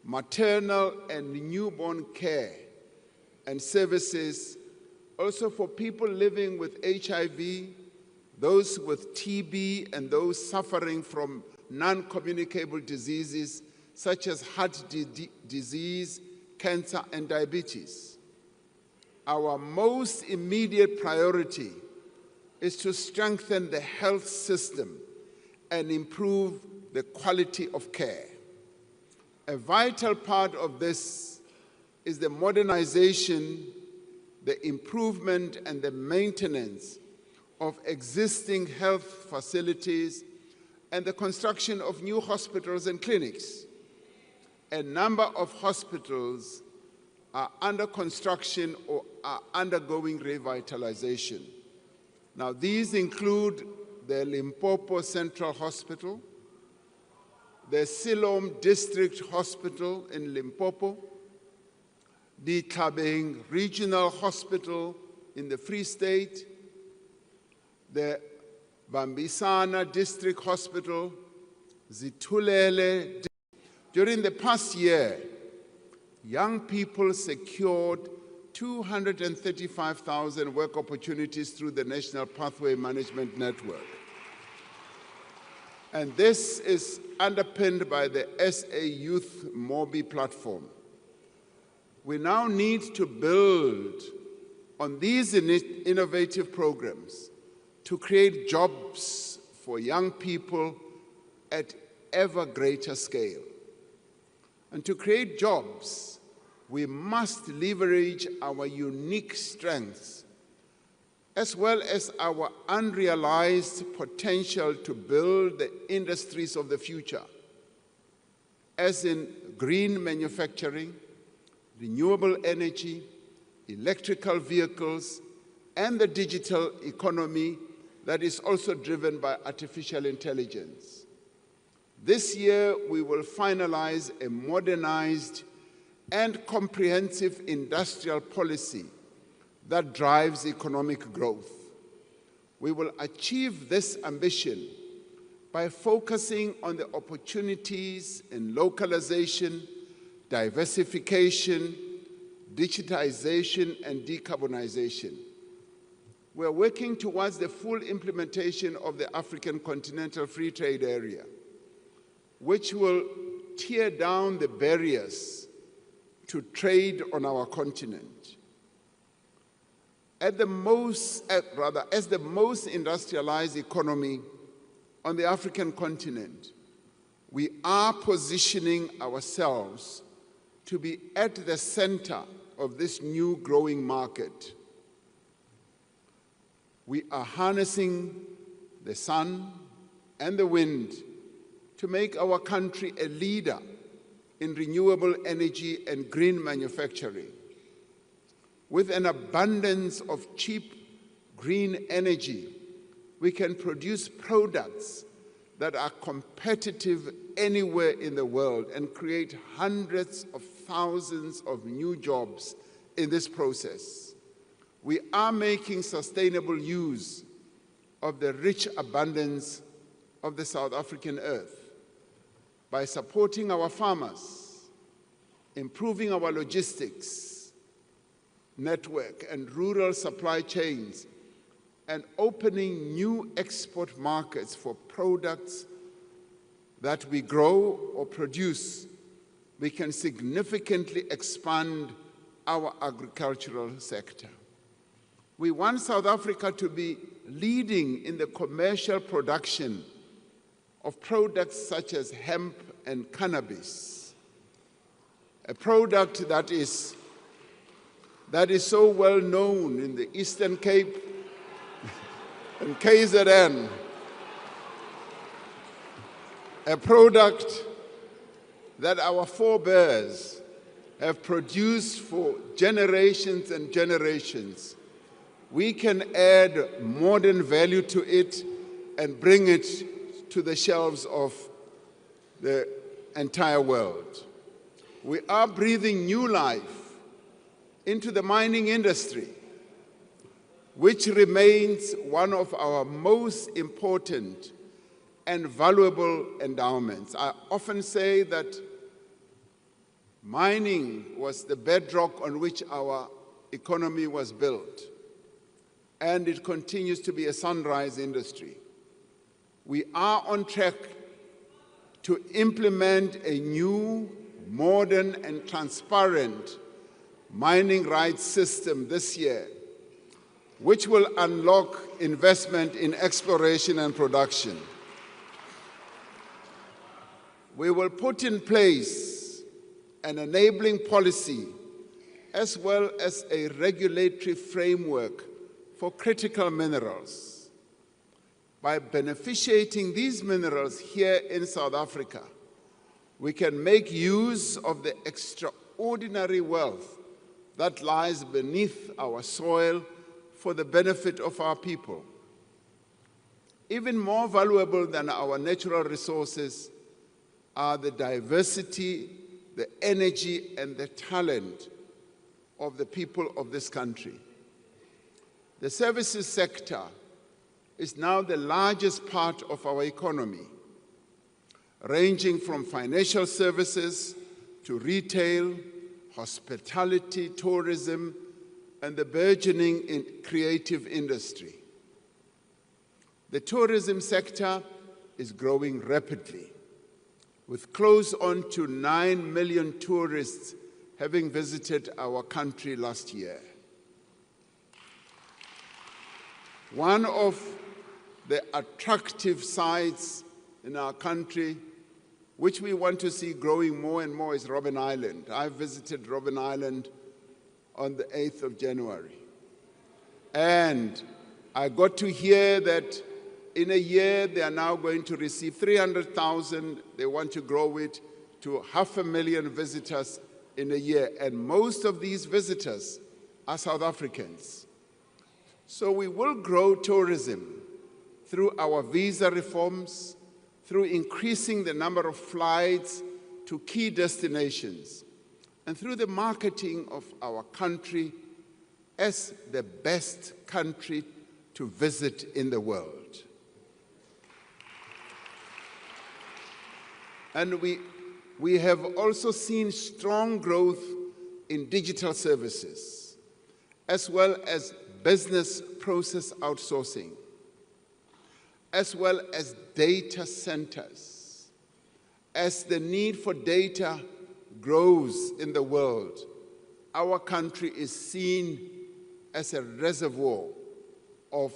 [SPEAKER 1] maternal and newborn care and services also for people living with HIV, those with TB, and those suffering from non-communicable diseases such as heart disease, cancer, and diabetes. Our most immediate priority is to strengthen the health system and improve the quality of care. A vital part of this is the modernization, the improvement, and the maintenance of existing health facilities and the construction of new hospitals and clinics. A number of hospitals are under construction or are undergoing revitalization. Now, these include the Limpopo Central Hospital, the Siloam District Hospital in Limpopo, the Tlhabeng Regional Hospital in the Free State, the Bambisana District Hospital, Zitulele. During the past year, young people secured 235,000 work opportunities through the National Pathway Management Network. And this is underpinned by the SA Youth Mobi platform. We now need to build on these innovative programs to create jobs for young people at ever greater scale. And to create jobs, we must leverage our unique strengths as well as our unrealized potential to build the industries of the future. as in green manufacturing, renewable energy, electrical vehicles, and the digital economy that is also driven by artificial intelligence. This year, we will finalize a modernized and comprehensive industrial policy that drives economic growth. We will achieve this ambition by focusing on the opportunities in localization, diversification, digitization, and decarbonization. We are working towards the full implementation of the African Continental Free Trade Area, which will tear down the barriers to trade on our continent. As the most industrialized economy on the African continent, we are positioning ourselves to be at the center of this new growing market. We are harnessing the sun and the wind to make our country a leader in renewable energy and green manufacturing. With an abundance of cheap green energy, we can produce products that are competitive anywhere in the world and create hundreds of thousands of new jobs in this process. We are making sustainable use of the rich abundance of the South African earth by supporting our farmers, improving our logistics network and rural supply chains, and opening new export markets for products that we grow or produce. We can significantly expand our agricultural sector. We want South Africa to be leading in the commercial production of products such as hemp and cannabis, a product that is so well known in the Eastern Cape and KZN, a product that our forebears have produced for generations and generations. We can add modern value to it and bring it to the shelves of the entire world. We are breathing new life into the mining industry, which remains one of our most important and valuable endowments. I often say that mining was the bedrock on which our economy was built, and it continues to be a sunrise industry. We are on track to implement a new, modern, and transparent mining rights system this year, which will unlock investment in exploration and production. We will put in place an enabling policy as well as a regulatory framework for critical minerals. By beneficiating these minerals here in South Africa, we can make use of the extraordinary wealth that lies beneath our soil for the benefit of our people. Even more valuable than our natural resources are the diversity, the energy, and the talent of the people of this country. The services sector is now the largest part of our economy, ranging from financial services to retail, hospitality, tourism, and the burgeoning in creative industry. The tourism sector is growing rapidly, with close on to 9 million tourists having visited our country last year. One of the attractive sites in our country, which we want to see growing more and more, is Robben Island. I visited Robben Island on the 8th of January. And I got to hear that in a year they are now going to receive 300,000. They want to grow it to 500,000 visitors in a year, and most of these visitors are South Africans. So we will grow tourism through our visa reforms, through increasing the number of flights to key destinations, and through the marketing of our country as the best country to visit in the world. And we have also seen strong growth in digital services, as well as business process outsourcing, as well as data centers. As the need for data grows in the world, our country is seen as a reservoir of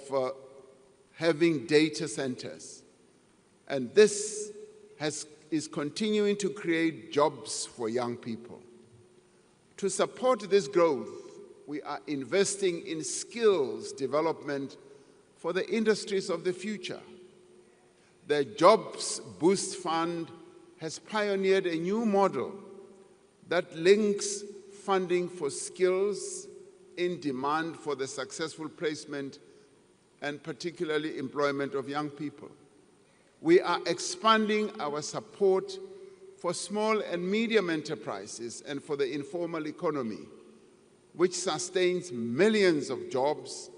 [SPEAKER 1] having data centers. And this is continuing to create jobs for young people. To support this growth, we are investing in skills development for the industries of the future. The Jobs Boost Fund has pioneered a new model that links funding for skills in demand for the successful placement and particularly employment of young people. We are expanding our support for small and medium enterprises and for the informal economy, which sustains millions of jobs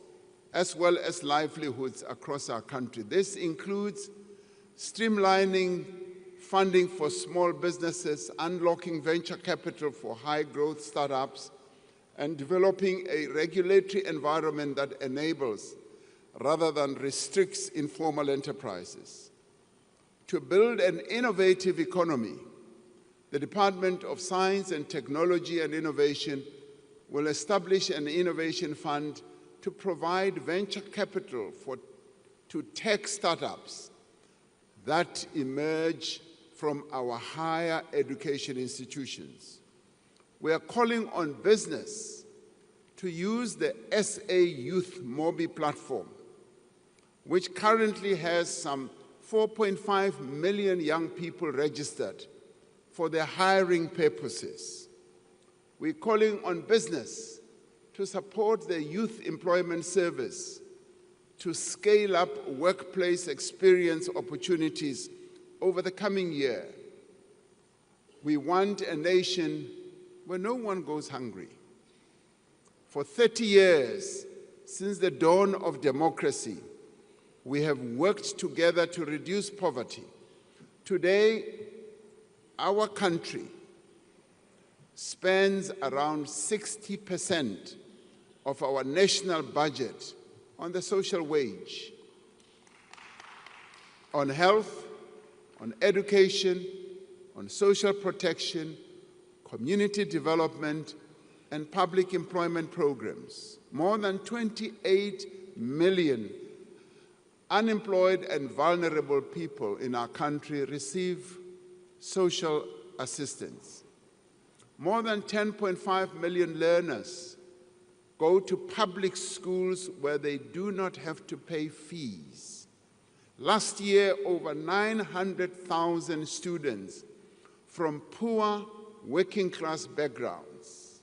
[SPEAKER 1] as well as livelihoods across our country. This includes streamlining funding for small businesses, unlocking venture capital for high-growth startups, and developing a regulatory environment that enables rather than restricts informal enterprises. To build an innovative economy, the Department of Science and Technology and Innovation will establish an innovation fund to provide venture capital to tech startups that emerge from our higher education institutions. We are calling on business to use the SA Youth Mobi platform, which currently has some 4.5 million young people registered for their hiring purposes. We're calling on business to support the Youth Employment Service to scale up workplace experience opportunities over the coming year. We want a nation where no one goes hungry. For 30 years, since the dawn of democracy, we have worked together to reduce poverty. Today, our country spends around 60% of our national budget on the social wage, on health, on education, on social protection, community development, and public employment programs. More than 28 million unemployed and vulnerable people in our country receive social assistance. More than 10.5 million learners go to public schools where they do not have to pay fees. Last year, over 900,000 students from poor working-class backgrounds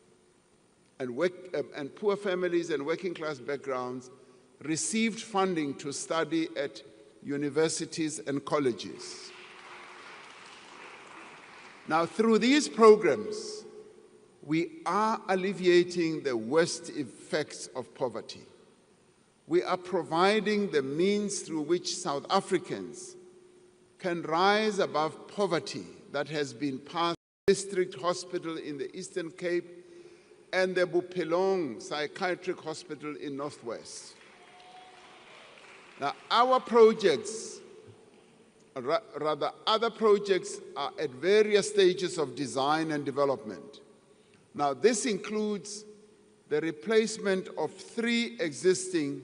[SPEAKER 1] and poor families and working-class backgrounds received funding to study at universities and colleges. Now, through these programs, we are alleviating the worst effects of poverty. We are providing the means through which South Africans can rise above poverty that has been passed by the District Hospital in the Eastern Cape and the Bophelong Psychiatric Hospital in Northwest. Now, our projects, rather other projects, are at various stages of design and development. Now, this includes the replacement of 3 existing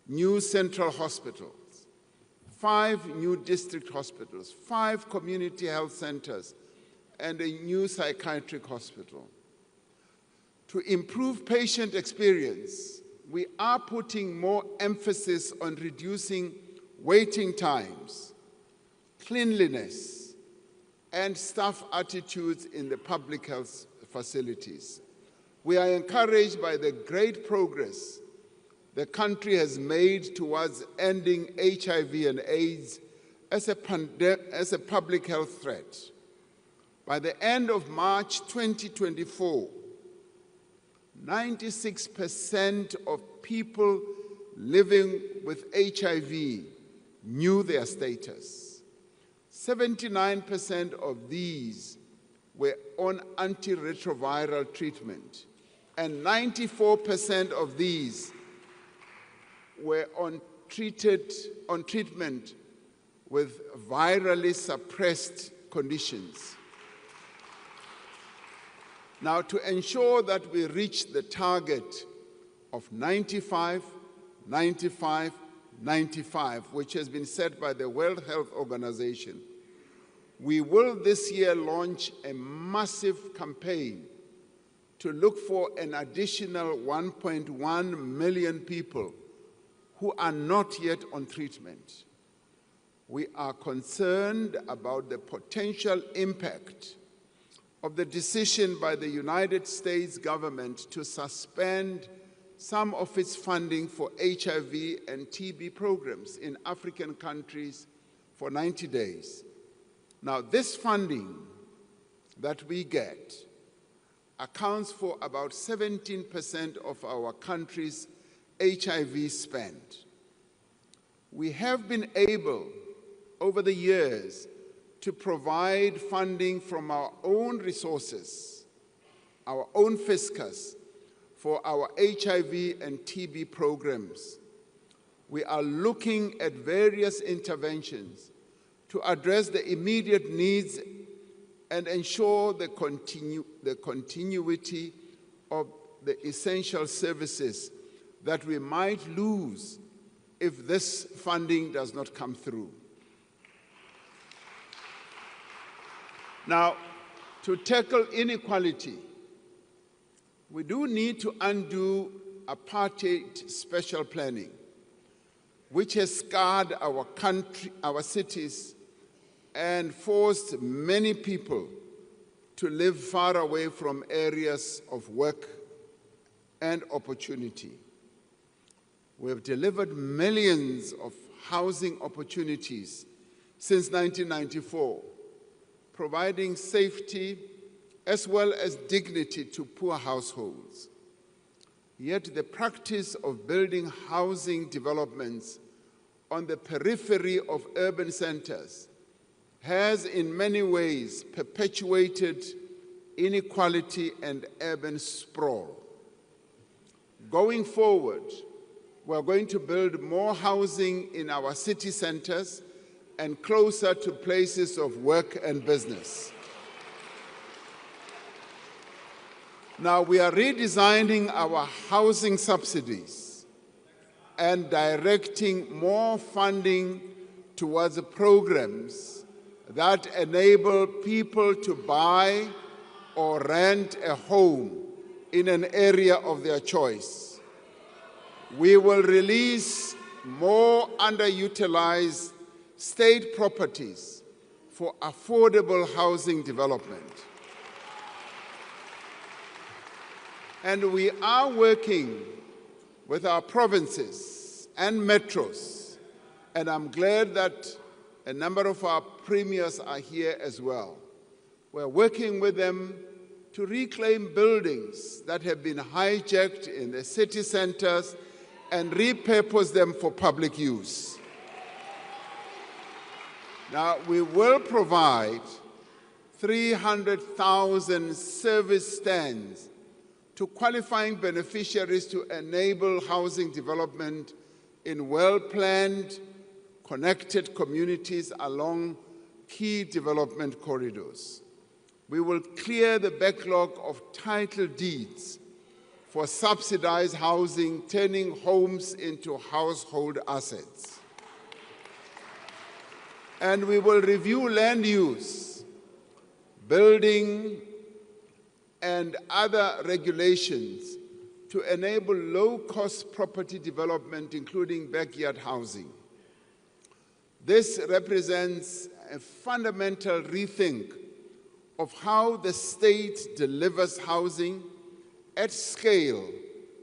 [SPEAKER 1] new central hospitals, 5 new district hospitals, 5 community health centers, and a new psychiatric hospital. To improve patient experience, we are putting more emphasis on reducing waiting times, cleanliness, and staff attitudes in the public health facilities. We are encouraged by the great progress the country has made towards ending HIV and AIDS as a public health threat. By the end of March 2024, 96% of people living with HIV knew their status. 79% of these were on antiretroviral treatment, and 94% of these were on treatment with virally suppressed conditions. Now, to ensure that we reach the target of 95, 95, 95, which has been set by the World Health Organization, we will this year launch a massive campaign to look for an additional 1.1 million people who are not yet on treatment. We are concerned about the potential impact of the decision by the United States government to suspend some of its funding for HIV and TB programs in African countries for 90 days. Now, this funding that we get accounts for about 17% of our country's HIV spend. We have been able, over the years, to provide funding from our own resources, our own fiscus, for our HIV and TB programs. We are looking at various interventions to address the immediate needs and ensure the continuity of the essential services that we might lose if this funding does not come through. Now, to tackle inequality, we do need to undo apartheid special planning, which has scarred our country, our cities, and forced many people to live far away from areas of work and opportunity. We have delivered millions of housing opportunities since 1994, providing safety as well as dignity to poor households. Yet the practice of building housing developments on the periphery of urban centers has in many ways perpetuated inequality and urban sprawl. Going forward, we are going to build more housing in our city centers and closer to places of work and business. Now, we are redesigning our housing subsidies and directing more funding towards programs that enable people to buy or rent a home in an area of their choice. We will release more underutilized state properties for affordable housing development. And we are working with our provinces and metros, and I'm glad that a number of our premiers are here as well. We're working with them to reclaim buildings that have been hijacked in the city centers and repurpose them for public use. Now, we will provide 300,000 service stands to qualifying beneficiaries to enable housing development in well-planned, connected communities along key development corridors. We will clear the backlog of title deeds for subsidized housing, turning homes into household assets. And we will review land use, building, and other regulations to enable low-cost property development, including backyard housing. This represents a fundamental rethink of how the state delivers housing at scale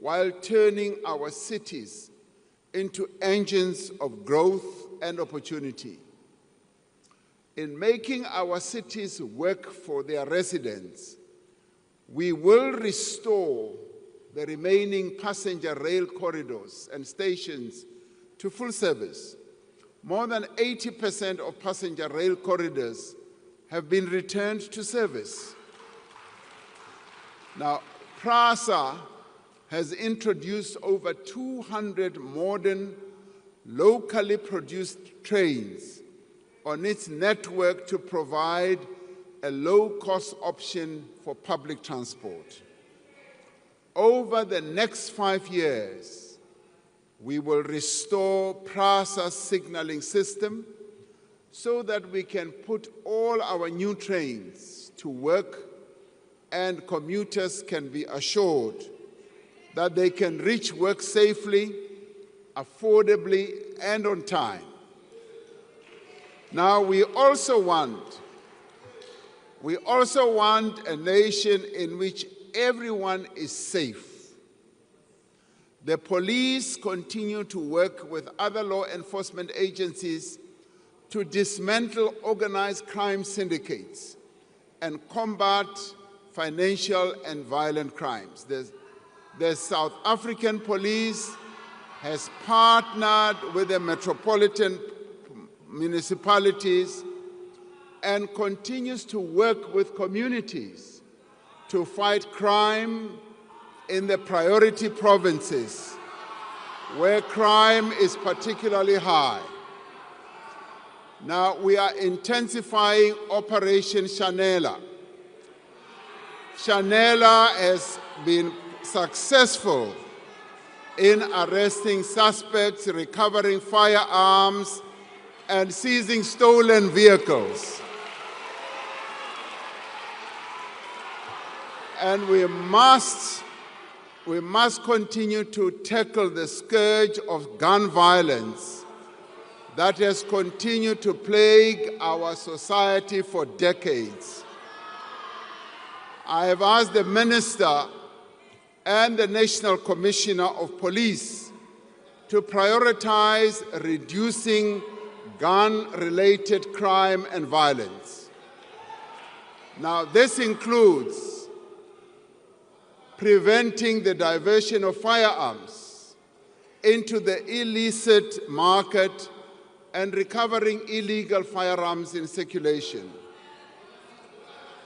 [SPEAKER 1] while turning our cities into engines of growth and opportunity. In making our cities work for their residents, we will restore the remaining passenger rail corridors and stations to full service. More than 80% of passenger rail corridors have been returned to service. Now, PRASA has introduced over 200 modern, locally produced trains on its network to provide a low-cost option for public transport. Over the next 5 years, we will restore PRASA's signaling system so that we can put all our new trains to work and commuters can be assured that they can reach work safely, affordably, and on time. Now, we also want a nation in which everyone is safe. The police continue to work with other law enforcement agencies to dismantle organized crime syndicates and combat financial and violent crimes. The South African police has partnered with the metropolitan municipalities and continues to work with communities to fight crime in the priority provinces where crime is particularly high. Now, we are intensifying Operation Shanela. Shanela has been successful in arresting suspects, recovering firearms, and seizing stolen vehicles. And we must continue to tackle the scourge of gun violence that has continued to plague our society for decades. I have asked the Minister and the National Commissioner of Police to prioritize reducing gun-related crime and violence. Now, this includes preventing the diversion of firearms into the illicit market and recovering illegal firearms in circulation.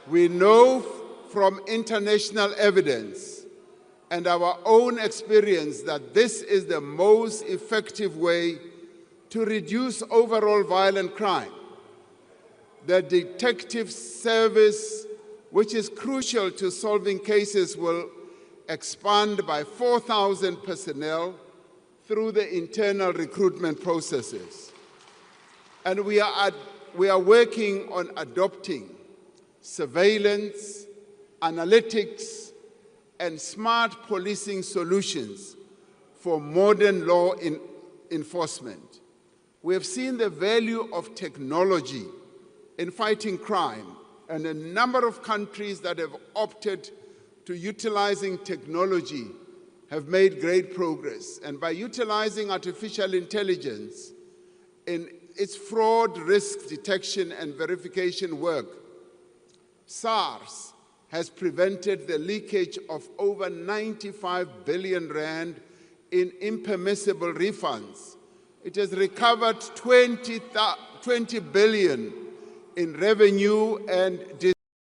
[SPEAKER 1] We know from international evidence and our own experience that this is the most effective way to reduce overall violent crime. The detective service, which is crucial to solving cases, will expand by 4,000 personnel through the internal recruitment processes. And we are working on adopting surveillance, analytics, and smart policing solutions for modern law enforcement. We have seen the value of technology in fighting crime, and a number of countries that have opted to utilizing technology have made great progress. And by utilizing artificial intelligence in its fraud risk detection and verification work, SARS has prevented the leakage of over 95 billion rand in impermissible refunds. It has recovered 20 billion in revenue and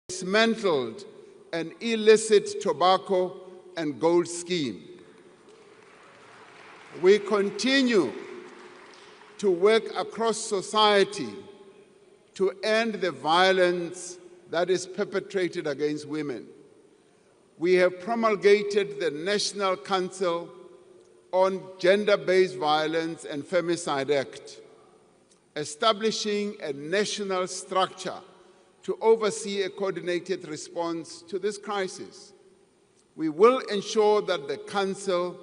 [SPEAKER 1] dismantled an illicit tobacco and gold scheme. We continue to work across society to end the violence that is perpetrated against women. We have promulgated the National Council on Gender-Based Violence and Femicide Act, establishing a national structure to oversee a coordinated response to this crisis. We will ensure that the Council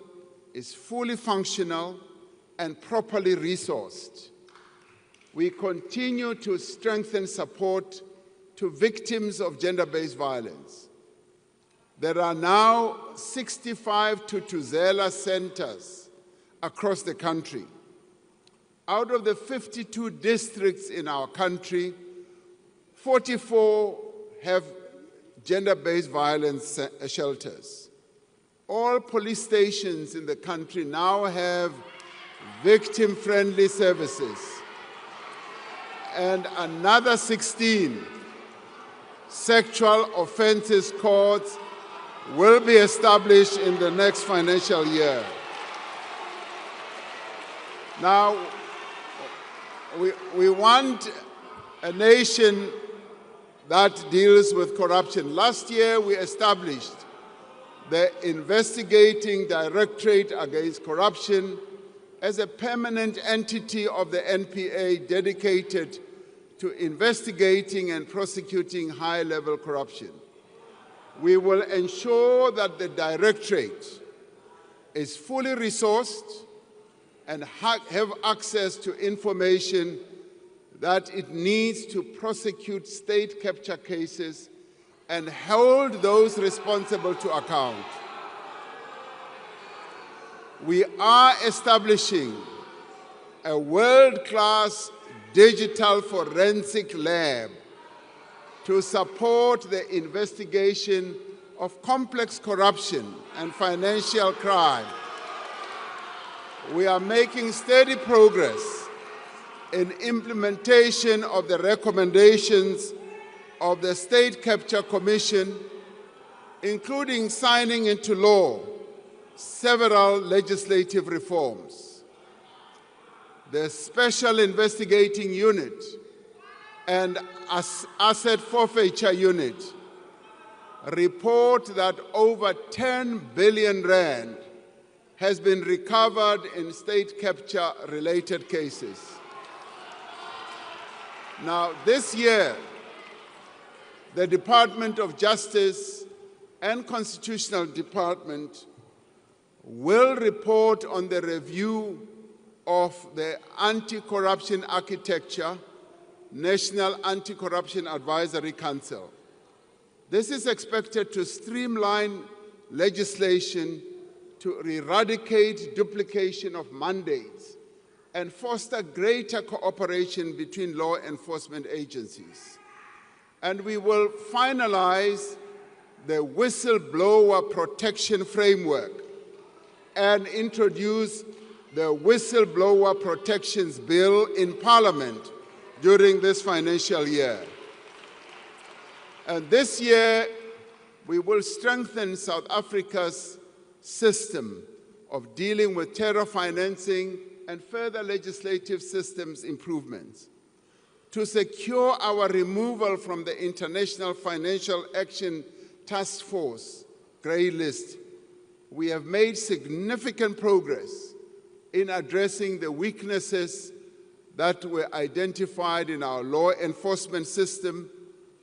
[SPEAKER 1] is fully functional and properly resourced. we continue to strengthen support to victims of gender-based violence. There are now 65 Tutuzela centers across the country. Out of the 52 districts in our country, 44 have gender-based violence shelters. All police stations in the country now have victim-friendly services. And another 16 sexual offenses courts will be established in the next financial year. Now, we want a nation that deals with corruption. Last year, we established the Investigating Directorate Against Corruption as a permanent entity of the NPA dedicated to investigating and prosecuting high-level corruption. We will ensure that the Directorate is fully resourced and have access to information that it needs to prosecute state capture cases and hold those responsible to account. We are establishing a world-class digital forensic lab to support the investigation of complex corruption and financial crime. We are making steady progress in implementation of the recommendations of the State Capture Commission, including signing into law several legislative reforms. The Special Investigating Unit and Asset Forfeiture Unit report that over 10 billion rand has been recovered in state capture-related cases. Now, this year, the Department of Justice and Constitutional Department will report on the review of the Anti-Corruption Architecture, National Anti-Corruption Advisory Council. This is expected to streamline legislation to eradicate duplication of mandates and foster greater cooperation between law enforcement agencies. And we will finalize the whistleblower protection framework and introduce the Whistleblower Protections Bill in Parliament during this financial year. And this year, we will strengthen South Africa's system of dealing with terror financing and further legislative systems improvements. To secure our removal from the International Financial Action Task Force grey list, we have made significant progress in addressing the weaknesses that were identified in our law enforcement system,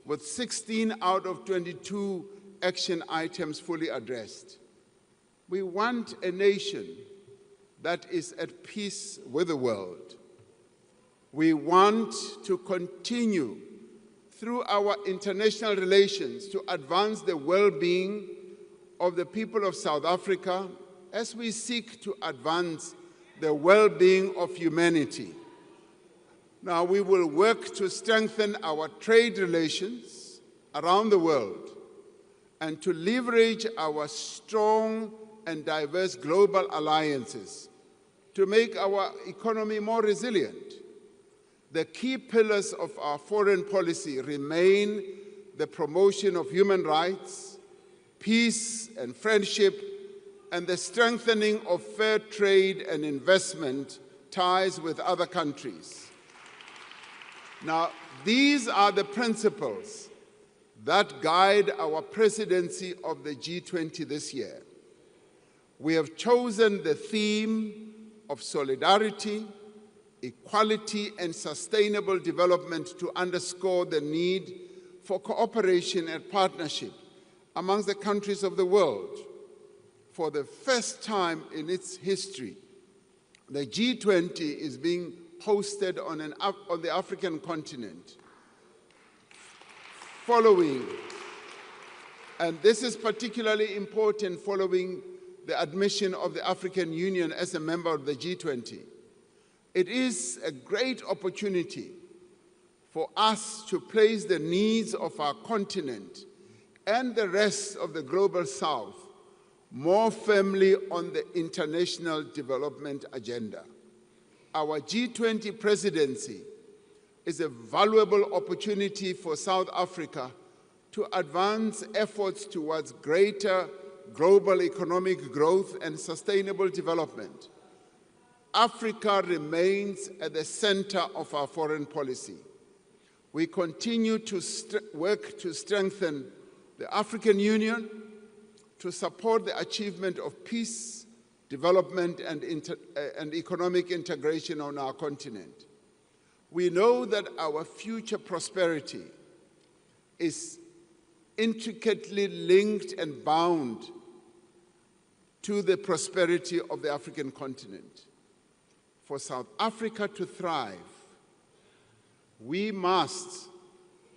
[SPEAKER 1] with 16 out of 22 action items fully addressed. We want a nation that is at peace with the world. We want to continue through our international relations to advance the well-being of the people of South Africa as we seek to advance the well-being of humanity. Now, we will work to strengthen our trade relations around the world and to leverage our strong and diverse global alliances to make our economy more resilient. The key pillars of our foreign policy remain the promotion of human rights, peace and friendship, and the strengthening of fair trade and investment ties with other countries. Now, these are the principles that guide our presidency of the G20 this year. We have chosen the theme of solidarity, equality, and sustainable development to underscore the need for cooperation and partnership amongst the countries of the world. For the first time in its history, the G20 is being hosted on the African continent following, and this is particularly important following the admission of the African Union as a member of the G20. It is a great opportunity for us to place the needs of our continent and the rest of the global South more firmly on the international development agenda. Our G20 presidency is a valuable opportunity for South Africa to advance efforts towards greater global economic growth and sustainable development. Africa remains at the center of our foreign policy. We continue to work to strengthen the African Union, to support the achievement of peace, development, and economic integration on our continent. We know that our future prosperity is intricately linked and bound to the prosperity of the African continent. For South Africa to thrive, we must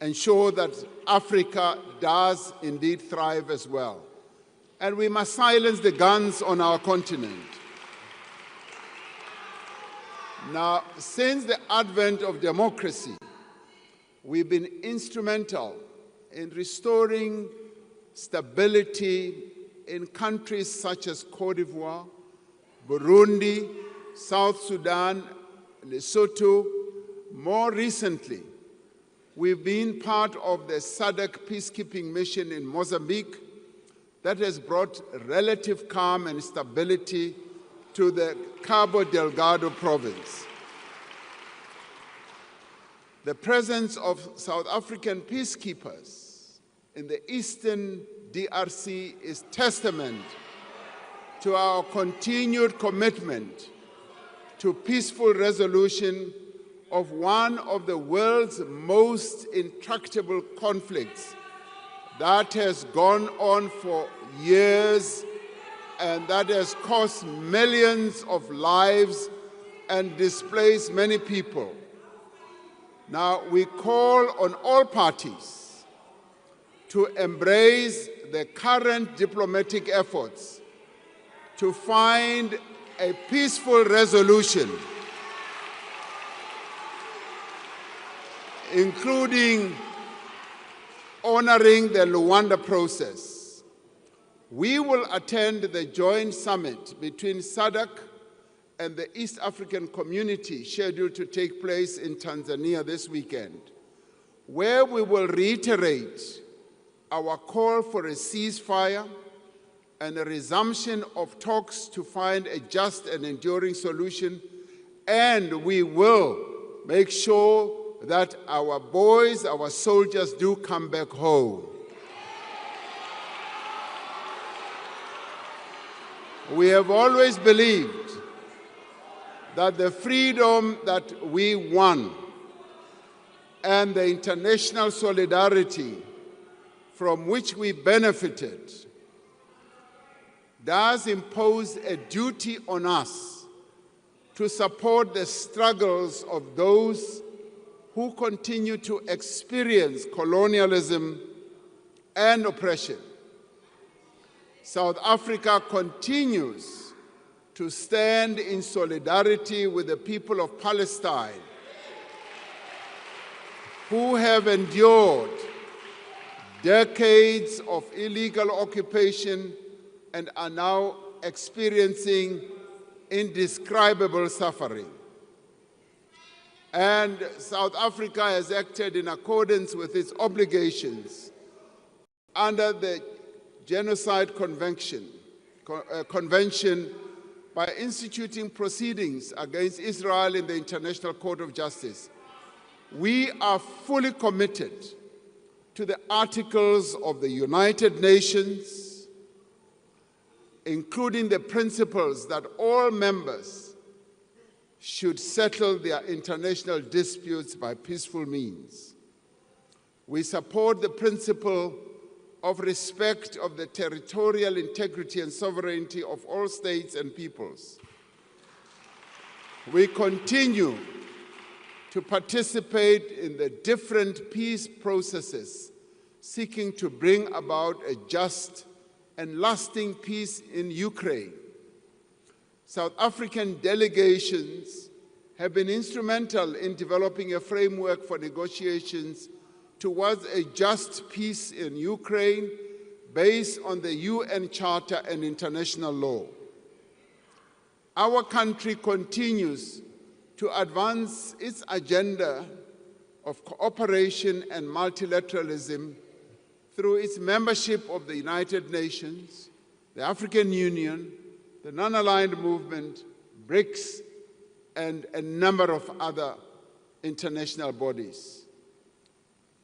[SPEAKER 1] ensure that Africa does indeed thrive as well. And we must silence the guns on our continent. Now, since the advent of democracy, we've been instrumental in restoring stability in countries such as Côte d'Ivoire, Burundi, South Sudan, Lesotho. More recently, we've been part of the SADC peacekeeping mission in Mozambique that has brought relative calm and stability to the Cabo Delgado province. The presence of South African peacekeepers in the eastern DRC is testament to our continued commitment to peaceful resolution of one of the world's most intractable conflicts that has gone on for years and that has cost millions of lives and displaced many people. Now, we call on all parties to embrace the current diplomatic efforts to find a peaceful resolution, including honoring the Luanda process. We will attend the joint summit between SADC and the East African Community scheduled to take place in Tanzania this weekend, where we will reiterate our call for a ceasefire and a resumption of talks to find a just and enduring solution, and we will make sure that our boys, our soldiers do come back home. We have always believed that the freedom that we won and the international solidarity from which we benefited does impose a duty on us to support the struggles of those who continue to experience colonialism and oppression. South Africa continues to stand in solidarity with the people of Palestine, who have endured decades of illegal occupation and are now experiencing indescribable suffering. And South Africa has acted in accordance with its obligations under the Genocide Convention by instituting proceedings against Israel in the International Court of Justice. We are fully committed to the articles of the United Nations, including the principles that all members should settle their international disputes by peaceful means. We support the principle of respect of the territorial integrity and sovereignty of all states and peoples. We continue to participate in the different peace processes seeking to bring about a just and lasting peace in Ukraine. South African delegations have been instrumental in developing a framework for negotiations towards a just peace in Ukraine based on the UN Charter and international law. Our country continues to advance its agenda of cooperation and multilateralism through its membership of the United Nations, the African Union, the Non-Aligned Movement, BRICS, and a number of other international bodies.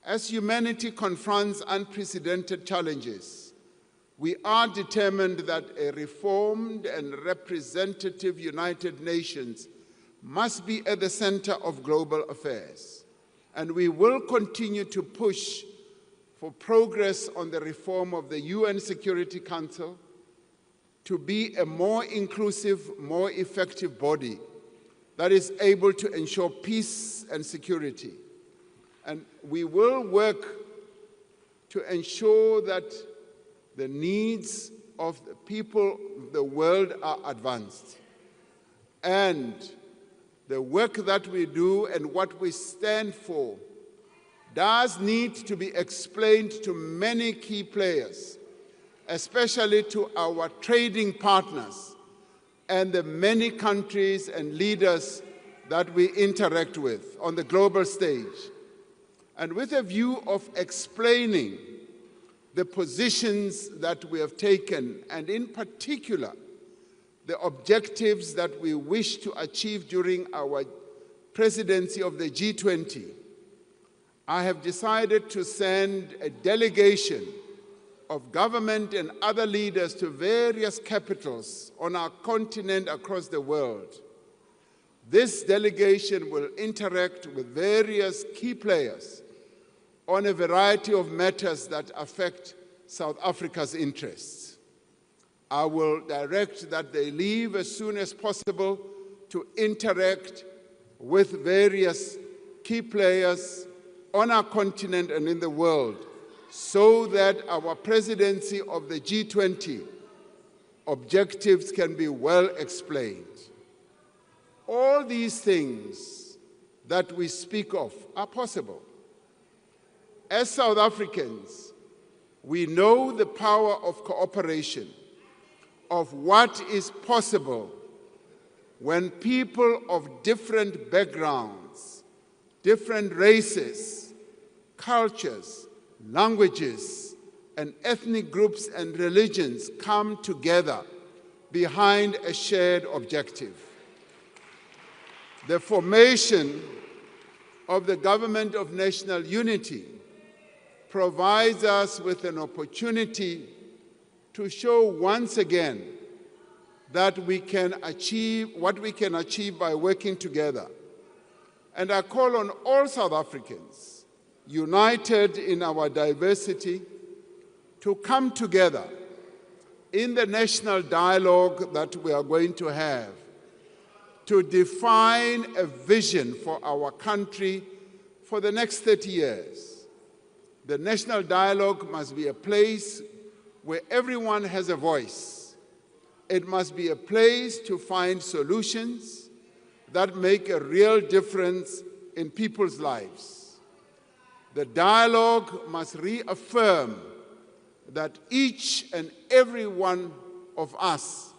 [SPEAKER 1] As humanity confronts unprecedented challenges, we are determined that a reformed and representative United Nations must be at the center of global affairs, and we will continue to push for progress on the reform of the UN Security Council to be a more inclusive, more effective body that is able to ensure peace and security. And we will work to ensure that the needs of the people of the world are advanced. And the work that we do and what we stand for does need to be explained to many key players, especially to our trading partners and the many countries and leaders that we interact with on the global stage. And with a view of explaining the positions that we have taken, and in particular, the objectives that we wish to achieve during our presidency of the G20, I have decided to send a delegation of government and other leaders to various capitals on our continent across the world. This delegation will interact with various key players on a variety of matters that affect South Africa's interests. I will direct that they leave as soon as possible to interact with various key players on our continent and in the world, so that our presidency of the G20 objectives can be well explained. All these things that we speak of are possible. As South Africans, we know the power of cooperation, of what is possible when people of different backgrounds, different races, cultures, languages, and ethnic groups and religions come together behind a shared objective. The formation of the Government of National Unity provides us with an opportunity to show once again that we can achieve what we can achieve by working together. And I call on all South Africans, united in our diversity, to come together in the national dialogue that we are going to have to define a vision for our country for the next 30 years. The national dialogue must be a place where everyone has a voice. It must be a place to find solutions that make a real difference in people's lives. The dialogue must reaffirm that each and every one of us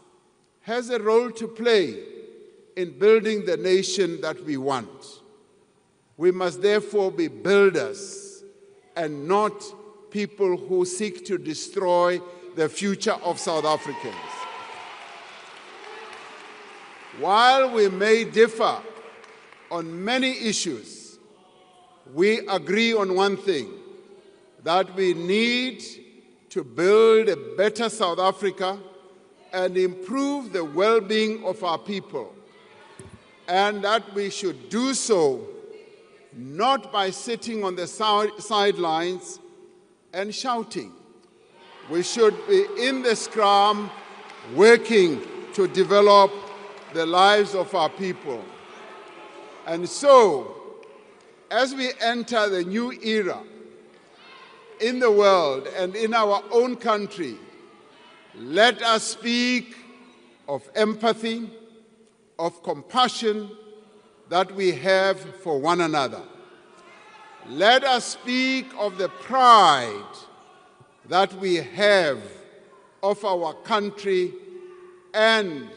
[SPEAKER 1] has a role to play in building the nation that we want. We must therefore be builders and not people who seek to destroy the future of South Africans. While we may differ on many issues, we agree on one thing, that we need to build a better South Africa and improve the well-being of our people, and that we should do so not by sitting on the sidelines and shouting. We should be in the scrum working to develop the lives of our people. And so, As we enter the new era in the world and in our own country, let us speak of empathy, of compassion that we have for one another. Let us speak of the pride that we have of our country and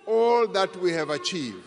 [SPEAKER 1] all that we have achieved.